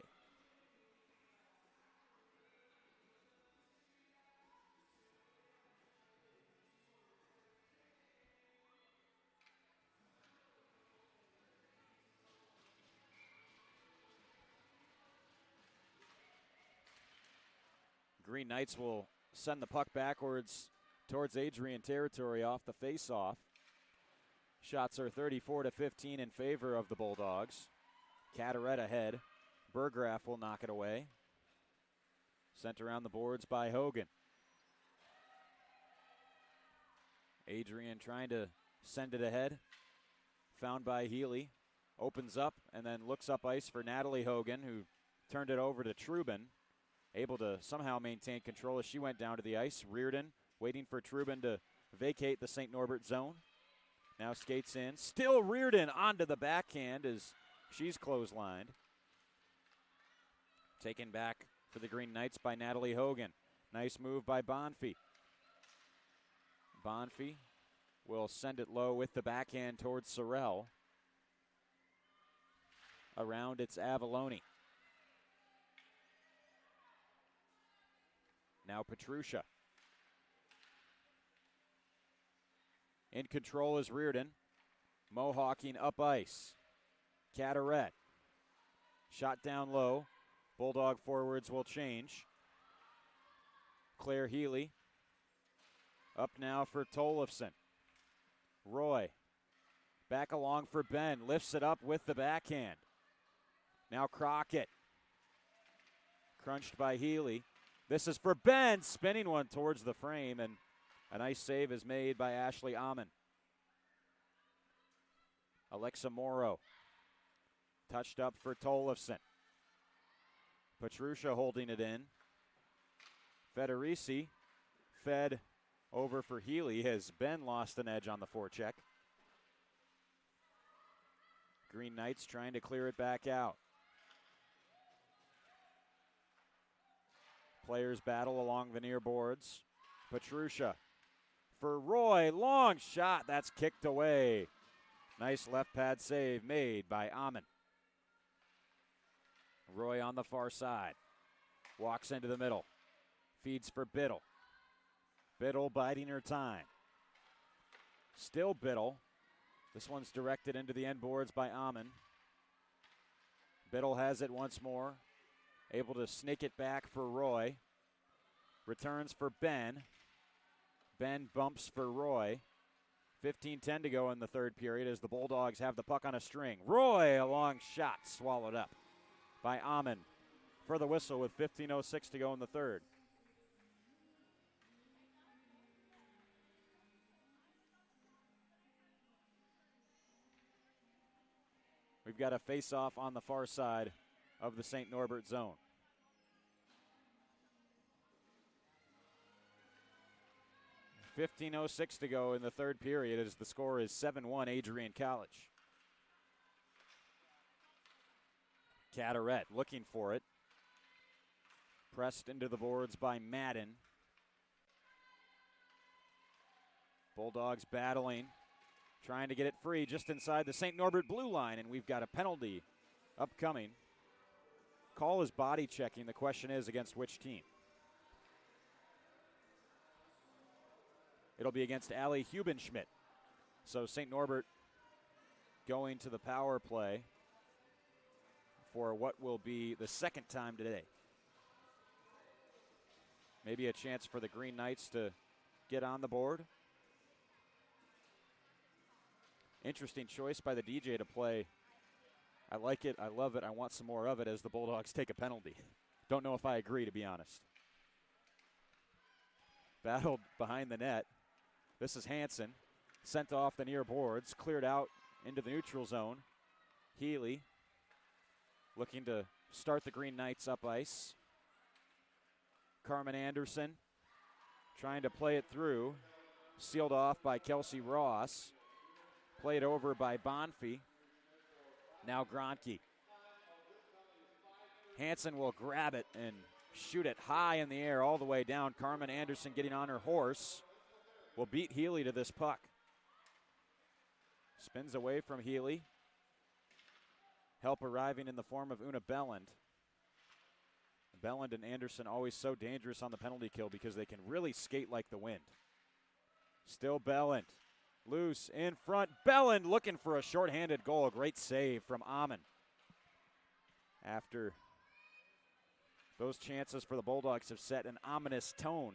Green Knights will send the puck backwards towards Adrian territory off the face-off. Shots are 34-15 in favor of the Bulldogs. Caderet ahead. Burgraff will knock it away. Sent around the boards by Hogan. Adrian trying to send it ahead. Found by Healy. Opens up and then looks up ice for Natalie Hogan, who turned it over to Trubin. Able to somehow maintain control as she went down to the ice. Reardon waiting for Trubin to vacate the St. Norbert zone. Now skates in. Still Reardon onto the backhand as she's clotheslined. Taken back for the Green Knights by Natalie Hogan. Nice move by Bonfie. Bonfie will send it low with the backhand towards Sorrell. Around it's Avalone. Now Petrusha. In control is Reardon. Mohawking up ice. Caderet. Shot down low. Bulldog forwards will change. Claire Healy. Up now for Tollefson. Roy. Back along for Ben. Lifts it up with the backhand. Now Crockett. Crunched by Healy. This is for Ben, spinning one towards the frame, and a nice save is made by Ashley Amon. Alexa Morrow. Touched up for Tollefson. Petrusha holding it in. Federici fed over for Healy. Has Ben lost an edge on the forecheck? Green Knights trying to clear it back out. Players battle along the near boards. Petrusha for Roy. Long shot. That's kicked away. Nice left pad save made by Amon. Roy on the far side. Walks into the middle. Feeds for Biddle. Biddle biding her time. Still Biddle. This one's directed into the end boards by Amon. Biddle has it once more. Able to snake it back for Roy. Returns for Ben. Ben bumps for Roy. 15-10 to go in the third period as the Bulldogs have the puck on a string. Roy, a long shot, swallowed up by Amon for the whistle with 15:06 to go in the third. We've got a face-off on the far side of the St. Norbert zone. .06 to go in the third period as the score is 7-1 Adrian College. Cataret looking for it. Pressed into the boards by Madden. Bulldogs battling, trying to get it free just inside the St. Norbert blue line, and we've got a penalty upcoming. Call is body checking. The question is against which team? It'll be against Allie Hubenschmidt. So St. Norbert going to the power play for what will be the second time today. Maybe a chance for the Green Knights to get on the board. Interesting choice by the DJ to play. I like it. I love it. I want some more of it as the Bulldogs take a penalty. Don't know if I agree, to be honest. Battled behind the net. This is Hansen. Sent off the near boards. Cleared out into the neutral zone. Healy looking to start the Green Knights up ice. Carmen Anderson trying to play it through. Sealed off by Kelsey Ross. Played over by Bonfi. Now Gronke. Hansen will grab it and shoot it high in the air all the way down. Carmen Anderson getting on her horse. Will beat Healy to this puck. Spins away from Healy. Help arriving in the form of Una Belland. Belland and Anderson always so dangerous on the penalty kill because they can really skate like the wind. Still Belland. Loose in front. Belland looking for a shorthanded goal. Great save from Amon. After those chances for the Bulldogs have set an ominous tone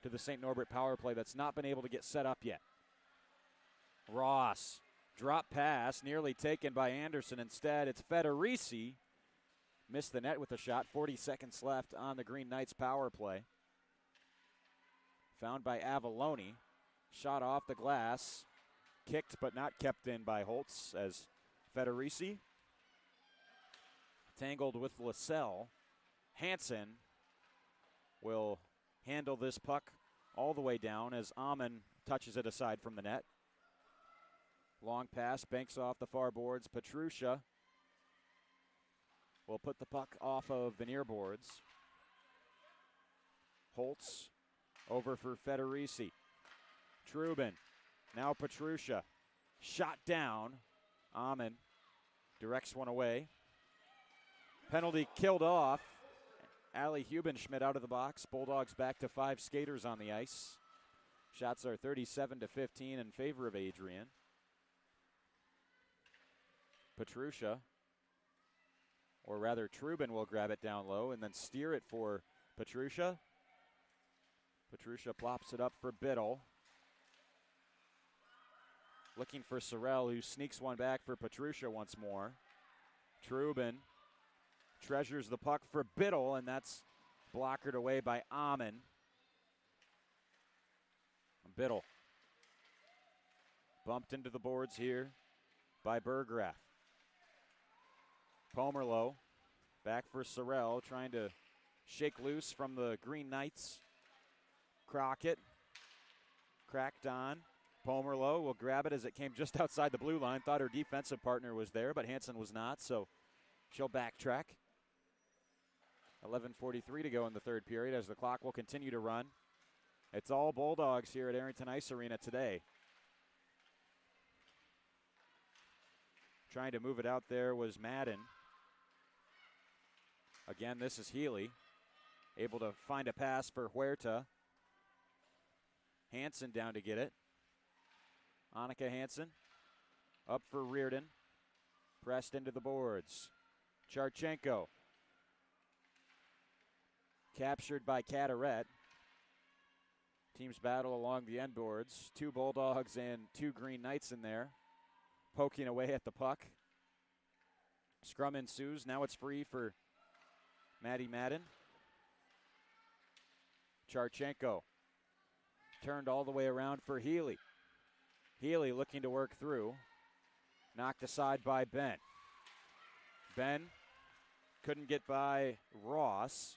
to the St. Norbert power play that's not been able to get set up yet. Ross, drop pass, nearly taken by Anderson. Instead, it's Federici. Missed the net with a shot. 40 seconds left on the Green Knights power play. Found by Avalone. Shot off the glass. Kicked but not kept in by Holtz as Federici tangled with Lascelles. Hansen will handle this puck all the way down as Amon touches it aside from the net. Long pass, banks off the far boards. Petrusha will put the puck off of the near boards. Holtz over for Federici. Trubin, now Petrusha. Shot down. Amon directs one away. Penalty killed off. Allie Hubenschmidt out of the box. Bulldogs back to 5 skaters on the ice. Shots are 37-15 in favor of Adrian. Petrusha, or rather Trubin, will grab it down low and then steer it for Petrusha. Petrusha plops it up for Biddle. Looking for Sorrell, who sneaks one back for Petrusha once more. Trubin treasures the puck for Biddle, and that's blockered away by Amon. Biddle bumped into the boards here by Berggraf. Pomerleau back for Sorrell, trying to shake loose from the Green Knights. Crockett cracked on. Pomerleau will grab it as it came just outside the blue line. Thought her defensive partner was there, but Hansen was not, so she'll backtrack. 11:43 to go in the third period as the clock will continue to run. It's all Bulldogs here at Arrington Ice Arena today. Trying to move it out there was Madden. Again, this is Healy. Able to find a pass for Huerta. Hansen down to get it. Annika Hansen up for Reardon. Pressed into the boards. Charchenko. Captured by Cataret. Teams battle along the end boards. 2 Bulldogs and 2 Green Knights in there. Poking away at the puck. Scrum ensues. Now it's free for Maddie Madden. Charchenko turned all the way around for Healy. Healy looking to work through. Knocked aside by Ben. Ben couldn't get by Ross,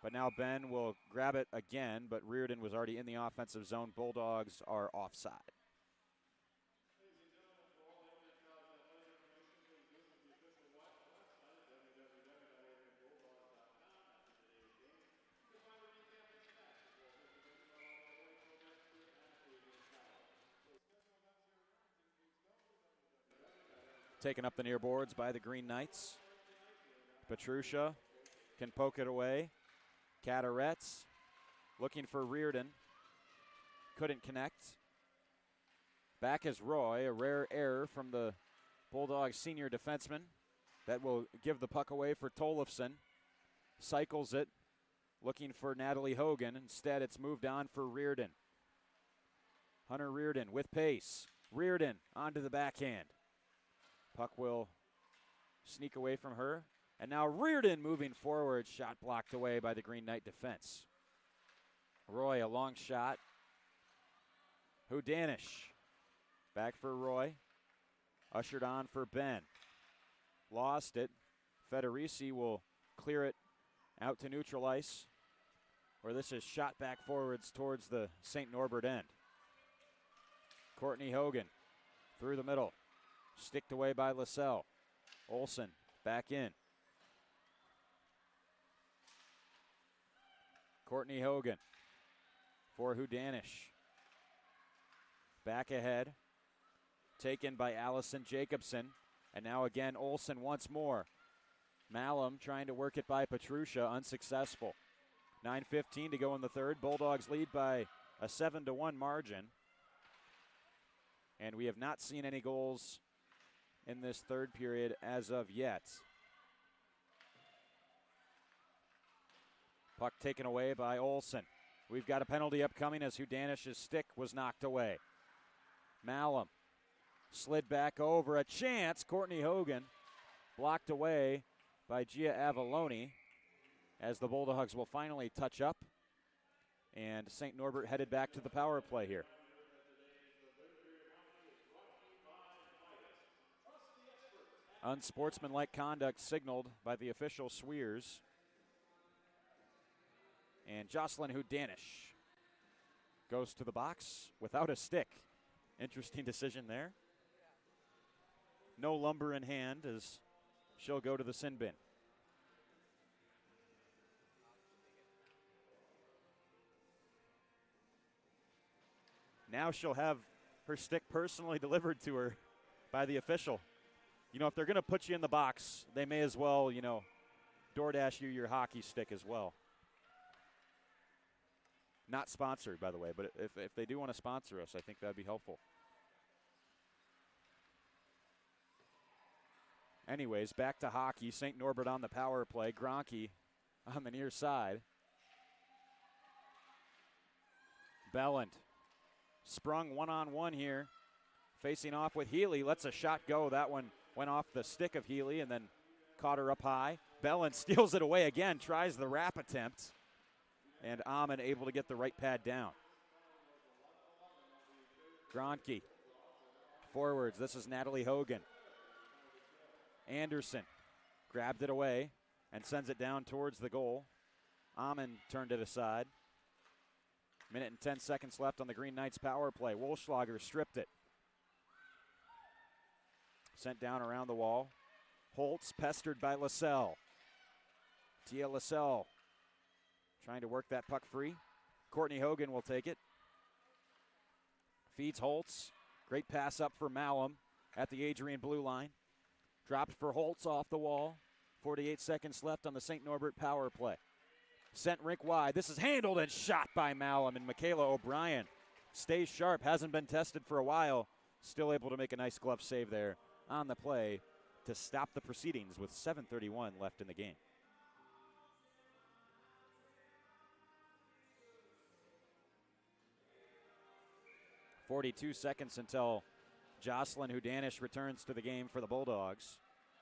but now Ben will grab it again, but Reardon was already in the offensive zone. Bulldogs are offside. Taken up the near boards by the Green Knights. Petrusha can poke it away. Cataretz looking for Reardon. Couldn't connect. Back is Roy. A rare error from the Bulldogs senior defenseman. That will give the puck away for Tollefson. Cycles it. Looking for Natalie Hogan. Instead, it's moved on for Reardon. Hunter Reardon with pace. Reardon onto the backhand. Puck will sneak away from her. And now Reardon moving forward. Shot blocked away by the Green Knight defense. Roy, a long shot. Hudanish. Back for Roy. Ushered on for Ben. Lost it. Federici will clear it out to neutral ice, where this is shot back forwards towards the St. Norbert end. Courtney Hogan through the middle. Sticked away by LaSalle. Olsen back in. Courtney Hogan for Hudanish. Back ahead. Taken by Allison Jacobson. And now again Olsen once more. Malum trying to work it by Petrusha. Unsuccessful. 9:15 to go in the third. Bulldogs lead by a 7-1 margin. And we have not seen any goals in this third period as of yet. Puck taken away by Olsen. We've got a penalty upcoming as Hudanish's stick was knocked away. Malum slid back over. A chance. Courtney Hogan blocked away by Gia Avalone as the Bulldogs will finally touch up. And St. Norbert headed back to the power play here. Unsportsmanlike conduct signaled by the official Swears. And Jocelyn Hudanish goes to the box without a stick. Interesting decision there. No lumber in hand as she'll go to the sin bin. Now she'll have her stick personally delivered to her by the official. You know, if they're going to put you in the box, they may as well, DoorDash you your hockey stick as well. Not sponsored, by the way, but if they do want to sponsor us, I think that would be helpful. Anyways, back to hockey. St. Norbert on the power play. Gronke on the near side. Belland sprung one-on-one here. Facing off with Healy. Lets a shot go. That one went off the stick of Healy and then caught her up high. Bellin steals it away again, tries the wrap attempt, and Amon able to get the right pad down. Gronke, forwards, this is Natalie Hogan. Anderson grabbed it away and sends it down towards the goal. Amon turned it aside. Minute and 10 seconds left on the Green Knights power play. Wolschlager stripped it. Sent down around the wall. Holtz pestered by LaSalle. Tia LaSalle trying to work that puck free. Courtney Hogan will take it. Feeds Holtz. Great pass up for Malum at the Adrian blue line. Dropped for Holtz off the wall. 48 seconds left on the St. Norbert power play. Sent rink wide. This is handled and shot by Malum, and Michaela O'Brien stays sharp. Hasn't been tested for a while. Still able to make a nice glove save there on the play to stop the proceedings with 7:31 left in the game. .42 seconds until Jocelyn Hudanish returns to the game for the Bulldogs.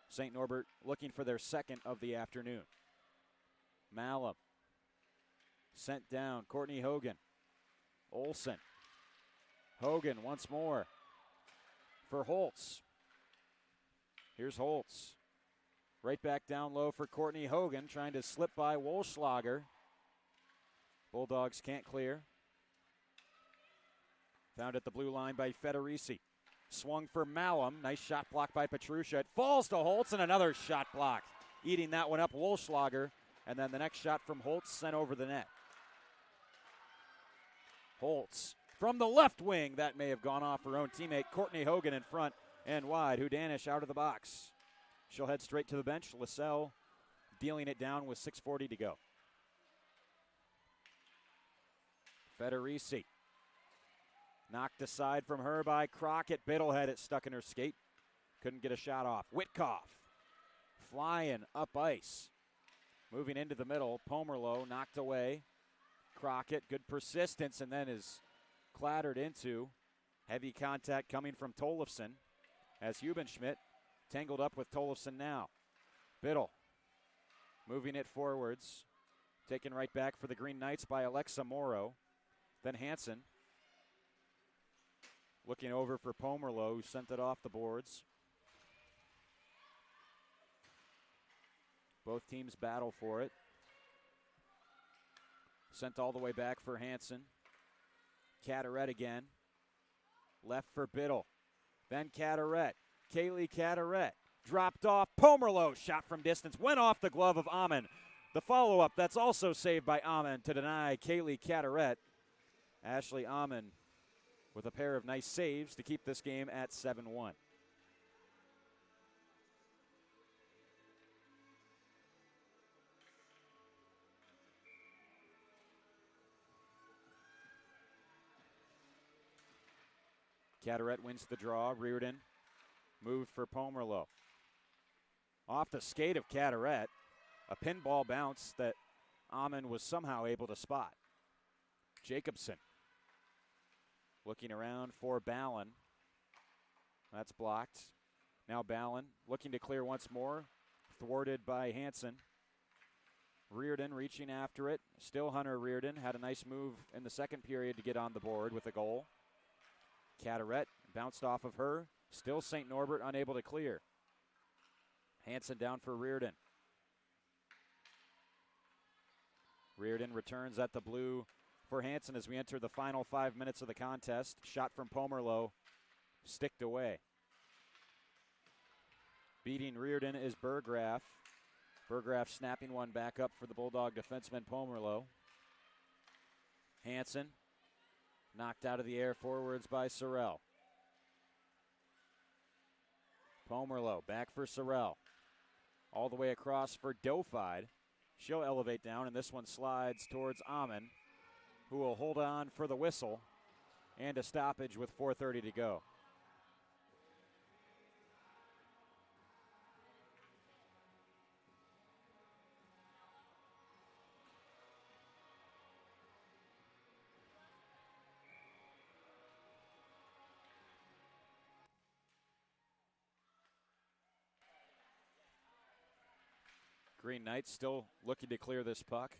St. Norbert looking for their second of the afternoon. Malum sent down. Courtney Hogan. Olsen. Hogan once more for Holtz. Here's Holtz. Right back down low for Courtney Hogan, trying to slip by Wolschlager. Bulldogs can't clear. Found at the blue line by Federici. Swung for Malum. Nice shot block by Petrusha. It falls to Holtz, and another shot blocked. Eating that one up, Wolschlager. And then the next shot from Holtz sent over the net. Holtz from the left wing. That may have gone off her own teammate. Courtney Hogan in front and wide. Hudanish out of the box. She'll head straight to the bench. LaSalle dealing it down with 6:40 to go. Federici. Knocked aside from her by Crockett. Biddle had it stuck in her skate. Couldn't get a shot off. Witkoff flying up ice. Moving into the middle. Pomerleau knocked away. Crockett, good persistence, and then is clattered into. Heavy contact coming from Tollefson as Hubenschmidt tangled up with Tollefson now. Biddle moving it forwards. Taken right back for the Green Knights by Alexa Morrow. Then Hansen looking over for Pomerleau, who sent it off the boards. Both teams battle for it. Sent all the way back for Hansen. Cataret again. Left for Biddle. Then Cataret. Kaylee Cataret. Dropped off. Pomerleau shot from distance. Went off the glove of Amon. The follow-up, that's also saved by Amon to deny Kaylee Cataret. Ashley Amon with a pair of nice saves to keep this game at 7-1. Cataret wins the draw. Reardon moved for Pomerleau. Off the skate of Cataret, a pinball bounce that Amon was somehow able to spot. Jacobson looking around for Ballin. That's blocked. Now Ballin looking to clear once more. Thwarted by Hansen. Reardon reaching after it. Still Hunter Reardon. Had a nice move in the second period to get on the board with a goal. Cataret bounced off of her. Still St. Norbert unable to clear. Hansen down for Reardon. Reardon returns at the blue for Hansen as we enter the final 5 minutes of the contest. Shot from Pomerleau, sticked away. Beating Reardon is Burgraff. Burgraff snapping one back up for the Bulldog defenseman Pomerleau. Hansen knocked out of the air forwards by Sorrell. Pomerleau back for Sorrell. All the way across for Dofide. She'll elevate down, and this one slides towards Amon, who will hold on for the whistle and a stoppage with 4:30 to go. Green Knights still looking to clear this puck.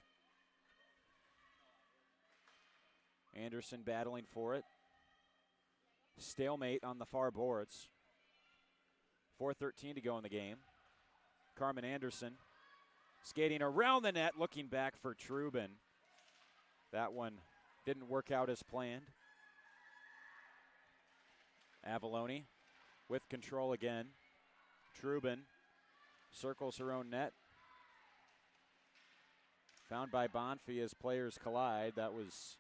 Anderson battling for it. Stalemate on the far boards. 4:13 to go in the game. Carmen Anderson skating around the net, looking back for Trubin. That one didn't work out as planned. Avalone with control again. Trubin circles her own net. Found by Bonfie as players collide. That was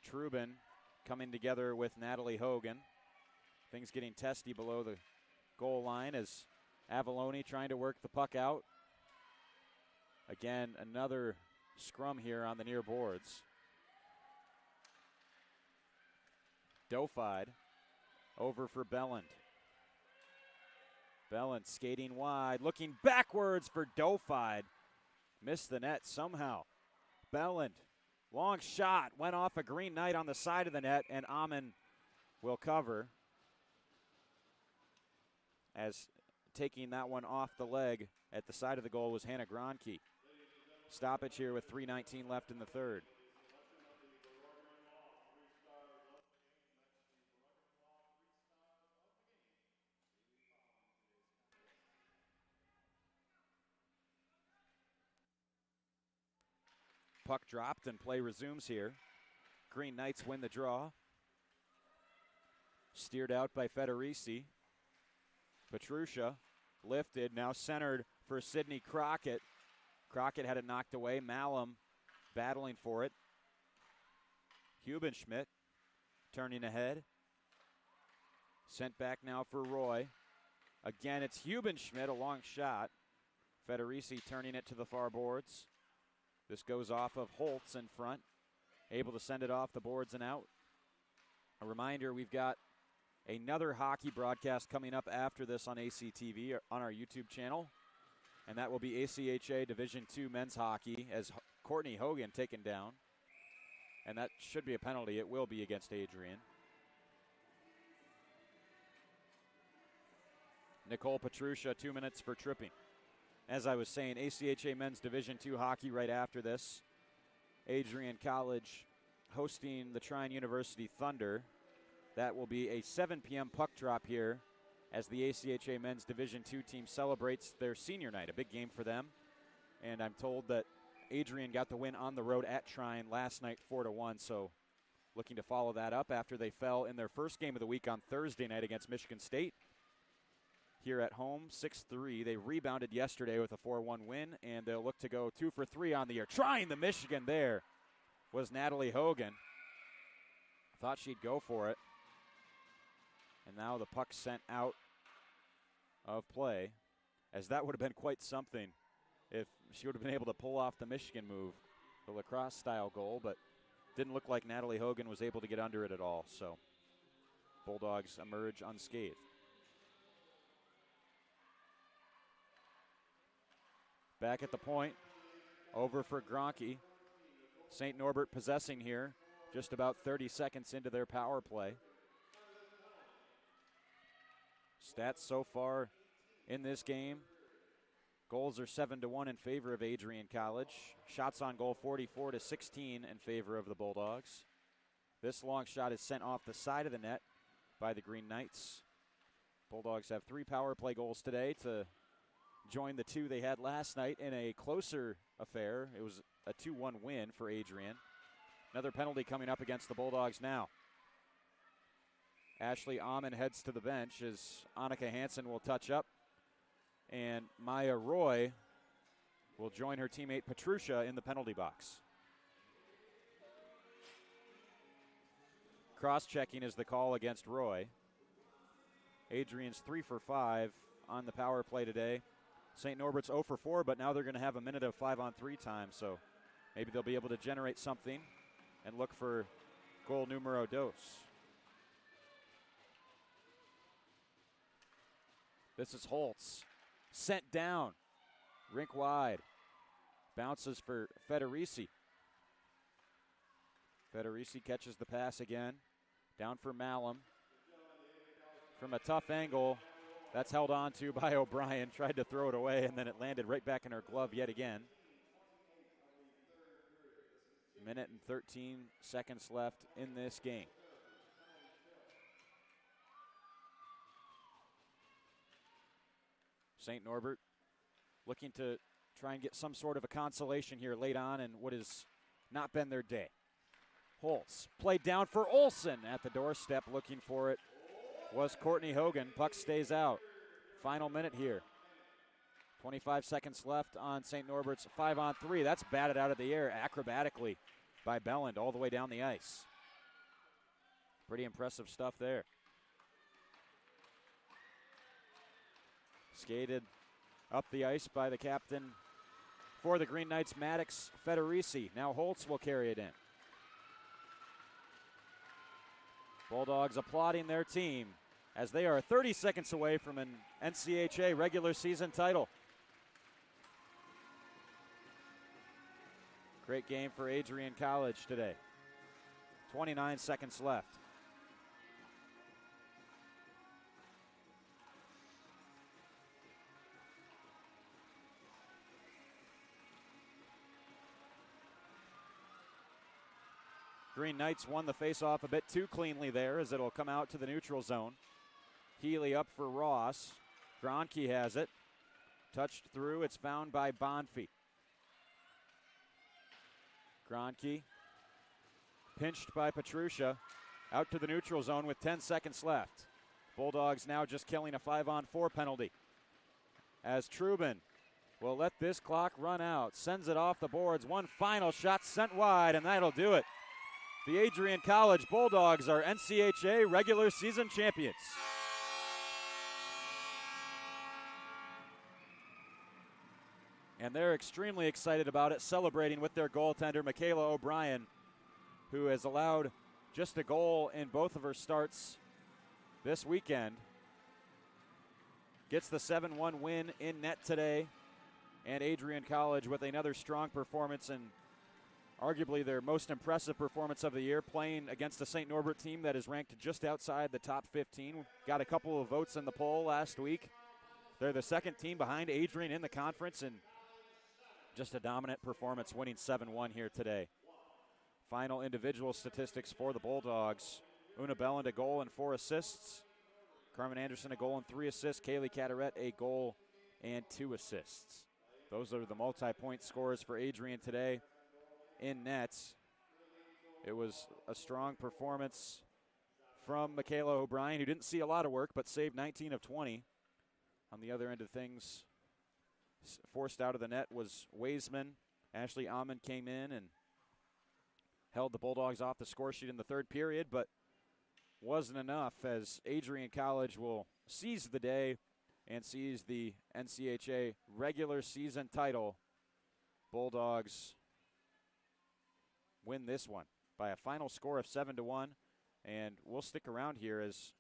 Trubin coming together with Natalie Hogan. Things getting testy below the goal line as Avalone trying to work the puck out. Again, another scrum here on the near boards. Dofide over for Belland. Belland skating wide, looking backwards for Dofide. Missed the net somehow. Belland, long shot, went off a Green Knight on the side of the net, and Amon will cover. As taking that one off the leg at the side of the goal was Hannah Gronke. Stoppage here with 3:19 left in the third. Puck dropped and play resumes here. Green Knights win the draw. Steered out by Federici. Petrucia lifted, now centered for Sydney Crockett. Crockett had it knocked away. Malum battling for it. Hubenschmidt turning ahead. Sent back now for Roy. Again, it's Hubenschmidt, a long shot. Federici turning it to the far boards. This goes off of Holtz in front. Able to send it off the boards and out. A reminder, we've got another hockey broadcast coming up after this on ACTV on our YouTube channel. And that will be ACHA Division II men's hockey as Courtney Hogan taken down. And that should be a penalty. It will be against Adrian. Nicole Petrucia, 2 minutes for tripping. As I was saying, ACHA men's Division II hockey right after this. Adrian College hosting the Trine University Thunder. That will be a 7 p.m. puck drop here as the ACHA men's Division II team celebrates their senior night, a big game for them. And I'm told that Adrian got the win on the road at Trine last night 4-1, so looking to follow that up after they fell in their first game of the week on Thursday night against Michigan State. Here at home, 6-3. They rebounded yesterday with a 4-1 win, and they'll look to go 2 for 3 on the year. Trying the Michigan there was Natalie Hogan. Thought she'd go for it. And now the puck sent out of play, as that would have been quite something if she would have been able to pull off the Michigan move, the lacrosse-style goal, but didn't look like Natalie Hogan was able to get under it at all. So Bulldogs emerge unscathed. Back at the point, over for Gronke. St. Norbert possessing here, just about 30 seconds into their power play. Stats so far in this game. Goals are 7-1 in favor of Adrian College. Shots on goal 44-16 in favor of the Bulldogs. This long shot is sent off the side of the net by the Green Knights. Bulldogs have 3 power play goals today to join the 2 they had last night in a closer affair. It was a 2-1 win for Adrian. Another penalty coming up against the Bulldogs now. Ashley Amon heads to the bench as Annika Hansen will touch up. And Maya Roy will join her teammate Petrucia in the penalty box. Cross-checking is the call against Roy. Adrian's 3 for 5 on the power play today. St. Norbert's 0 for 4, but now they're going to have a minute of 5-on-3 time, so maybe they'll be able to generate something and look for goal numero dos. This is Holtz. Sent down. Rink wide. Bounces for Federici. Federici catches the pass again. Down for Malum. From a tough angle, That's held on to by O'Brien. Tried to throw it away, and then it landed right back in her glove yet again. Minute and 13 seconds left in this game. St. Norbert looking to try and get some sort of a consolation here late on in what has not been their day. Holtz played down for Olsen at the doorstep. Looking for it was Courtney Hogan. Puck stays out. Final minute here. 25 seconds left on St. Norbert's 5-on-3. That's batted out of the air acrobatically by Belland all the way down the ice. Pretty impressive stuff there. Skated up the ice by the captain for the Green Knights, Maddox Federici. Now Holtz will carry it in. Bulldogs applauding their team as they are 30 seconds away from an NCAA regular season title. Great game for Adrian College today. 29 seconds left. Green Knights won the faceoff a bit too cleanly there as it'll come out to the neutral zone. Healy up for Ross. Gronke has it. Touched through. It's found by Bonfi. Gronke pinched by Petrucia. Out to the neutral zone with 10 seconds left. Bulldogs now just killing a 5-on-4 penalty. As Trubin will let this clock run out. Sends it off the boards. One final shot sent wide, and that'll do it. The Adrian College Bulldogs are NCAA regular season champions. And they're extremely excited about it, celebrating with their goaltender, Michaela O'Brien, who has allowed just a goal in both of her starts this weekend. Gets the 7-1 win in net today. And Adrian College with another strong performance and arguably their most impressive performance of the year, playing against a St. Norbert team that is ranked just outside the top 15. Got a couple of votes in the poll last week. They're the second team behind Adrian in the conference, and just a dominant performance, winning 7-1 here today. Final individual statistics for the Bulldogs. Una Belland, a goal and 4 assists. Carmen Anderson, a goal and 3 assists. Kaylee Cataret, a goal and 2 assists. Those are the multi-point scores for Adrian today. In nets, it was a strong performance from Michaela O'Brien, who didn't see a lot of work but saved 19 of 20. On the other end of things, forced out of the net was Weisman. Ashley Amon came in and held the Bulldogs off the score sheet in the third period, but wasn't enough as Adrian College will seize the day and seize the NCAA regular season title. Bulldogs win this one by a final score of 7-1, and we'll stick around here as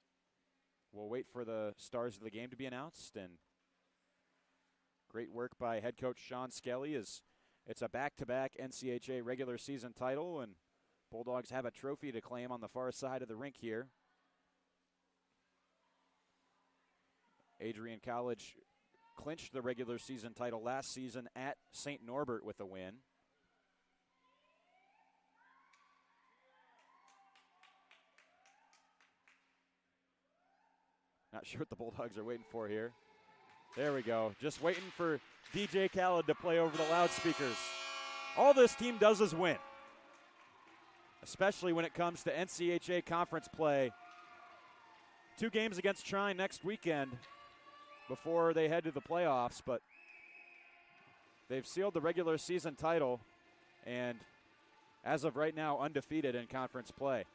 we'll wait for the stars of the game to be announced. And great work by head coach Sean Skelly as it's a back-to-back NCAA regular season title, and Bulldogs have a trophy to claim on the far side of the rink here. Adrian College clinched the regular season title last season at St. Norbert with a win. Not sure what the Bulldogs are waiting for here. There we go. Just waiting for DJ Khaled to play over the loudspeakers. All this team does is win, especially when it comes to NCAA conference play. 2 games against Trine next weekend before they head to the playoffs, but they've sealed the regular season title and, as of right now, undefeated in conference play.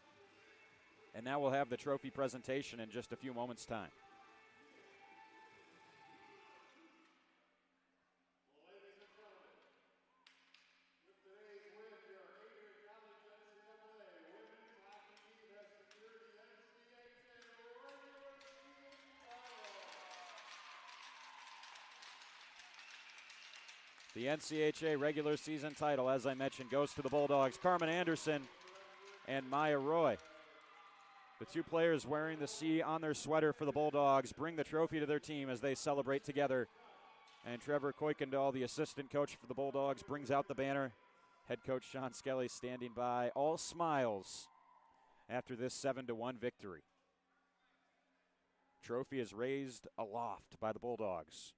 And now we'll have the trophy presentation in just a few moments' time. The NCAA regular season title, as I mentioned, goes to the Bulldogs. Carmen Anderson and Maya Roy. The two players wearing the C on their sweater for the Bulldogs bring the trophy to their team as they celebrate together. And Trevor Kuykendall, the assistant coach for the Bulldogs, brings out the banner. Head coach Sean Skelly standing by, all smiles after this 7-1 victory. Trophy is raised aloft by the Bulldogs.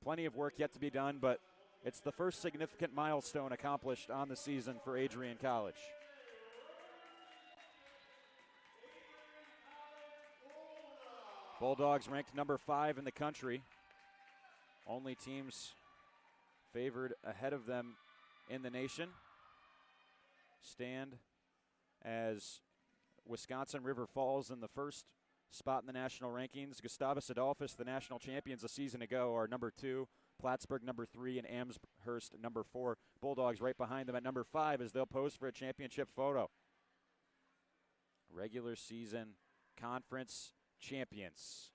Plenty of work yet to be done, but it's the first significant milestone accomplished on the season for Adrian College. Bulldogs ranked number 5 in the country. Only teams favored ahead of them in the nation stand as Wisconsin River Falls in the first spot in the national rankings. Gustavus Adolphus, the national champions a season ago, are number 2. Plattsburgh number 3 and Amherst number 4. Bulldogs right behind them at number 5 as they'll pose for a championship photo. Regular season conference champions.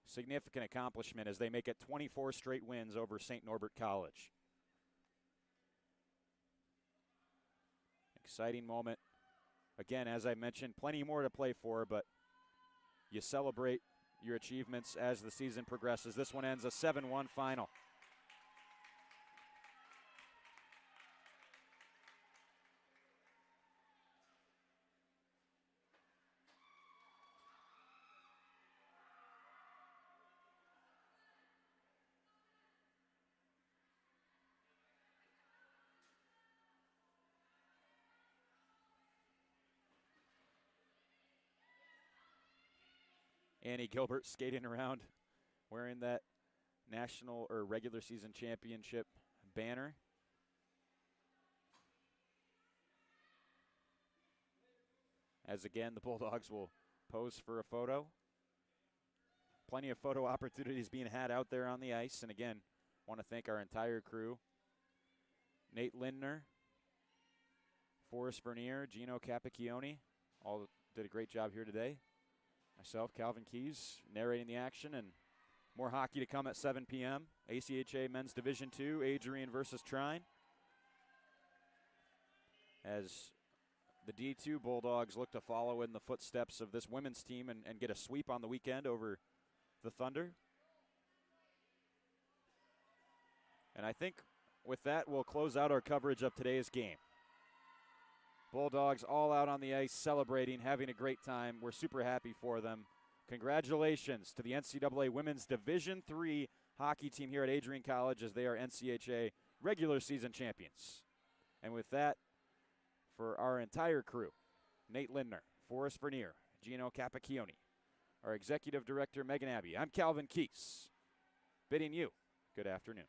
Significant accomplishment as they make it 24 straight wins over St. Norbert College. Exciting moment. Again, as I mentioned, plenty more to play for, but you celebrate your achievements as the season progresses. This one ends a 7-1 final. Annie Gilbert skating around wearing that national or regular season championship banner. As again, the Bulldogs will pose for a photo. Plenty of photo opportunities being had out there on the ice. And again, want to thank our entire crew. Nate Lindner, Forrest Vernier, Gino Capicchione, all did a great job here today. Myself, Calvin Keys, narrating the action, and more hockey to come at 7 p.m. ACHA Men's Division II, Adrian versus Trine. As the D2 Bulldogs look to follow in the footsteps of this women's team and get a sweep on the weekend over the Thunder. And I think with that, we'll close out our coverage of today's game. Bulldogs all out on the ice, celebrating, having a great time. We're super happy for them. Congratulations to the NCAA Women's Division III hockey team here at Adrian College as they are NCHA regular season champions. And with that, for our entire crew, Nate Lindner, Forrest Vernier, Gino Capicchione, our executive director, Megan Abbey, I'm Calvin Keys, bidding you good afternoon.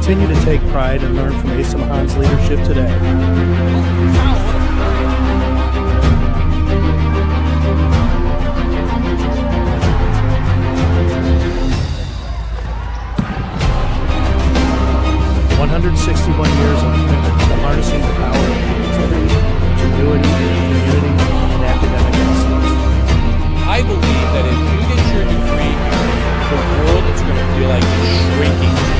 continue to take pride and learn from Asa Mahan's leadership today. Years of commitment to harnessing the power of creativity, ingenuity, community, and academic excellence. I believe that if you get your degree, the world is going to feel like it's shrinking.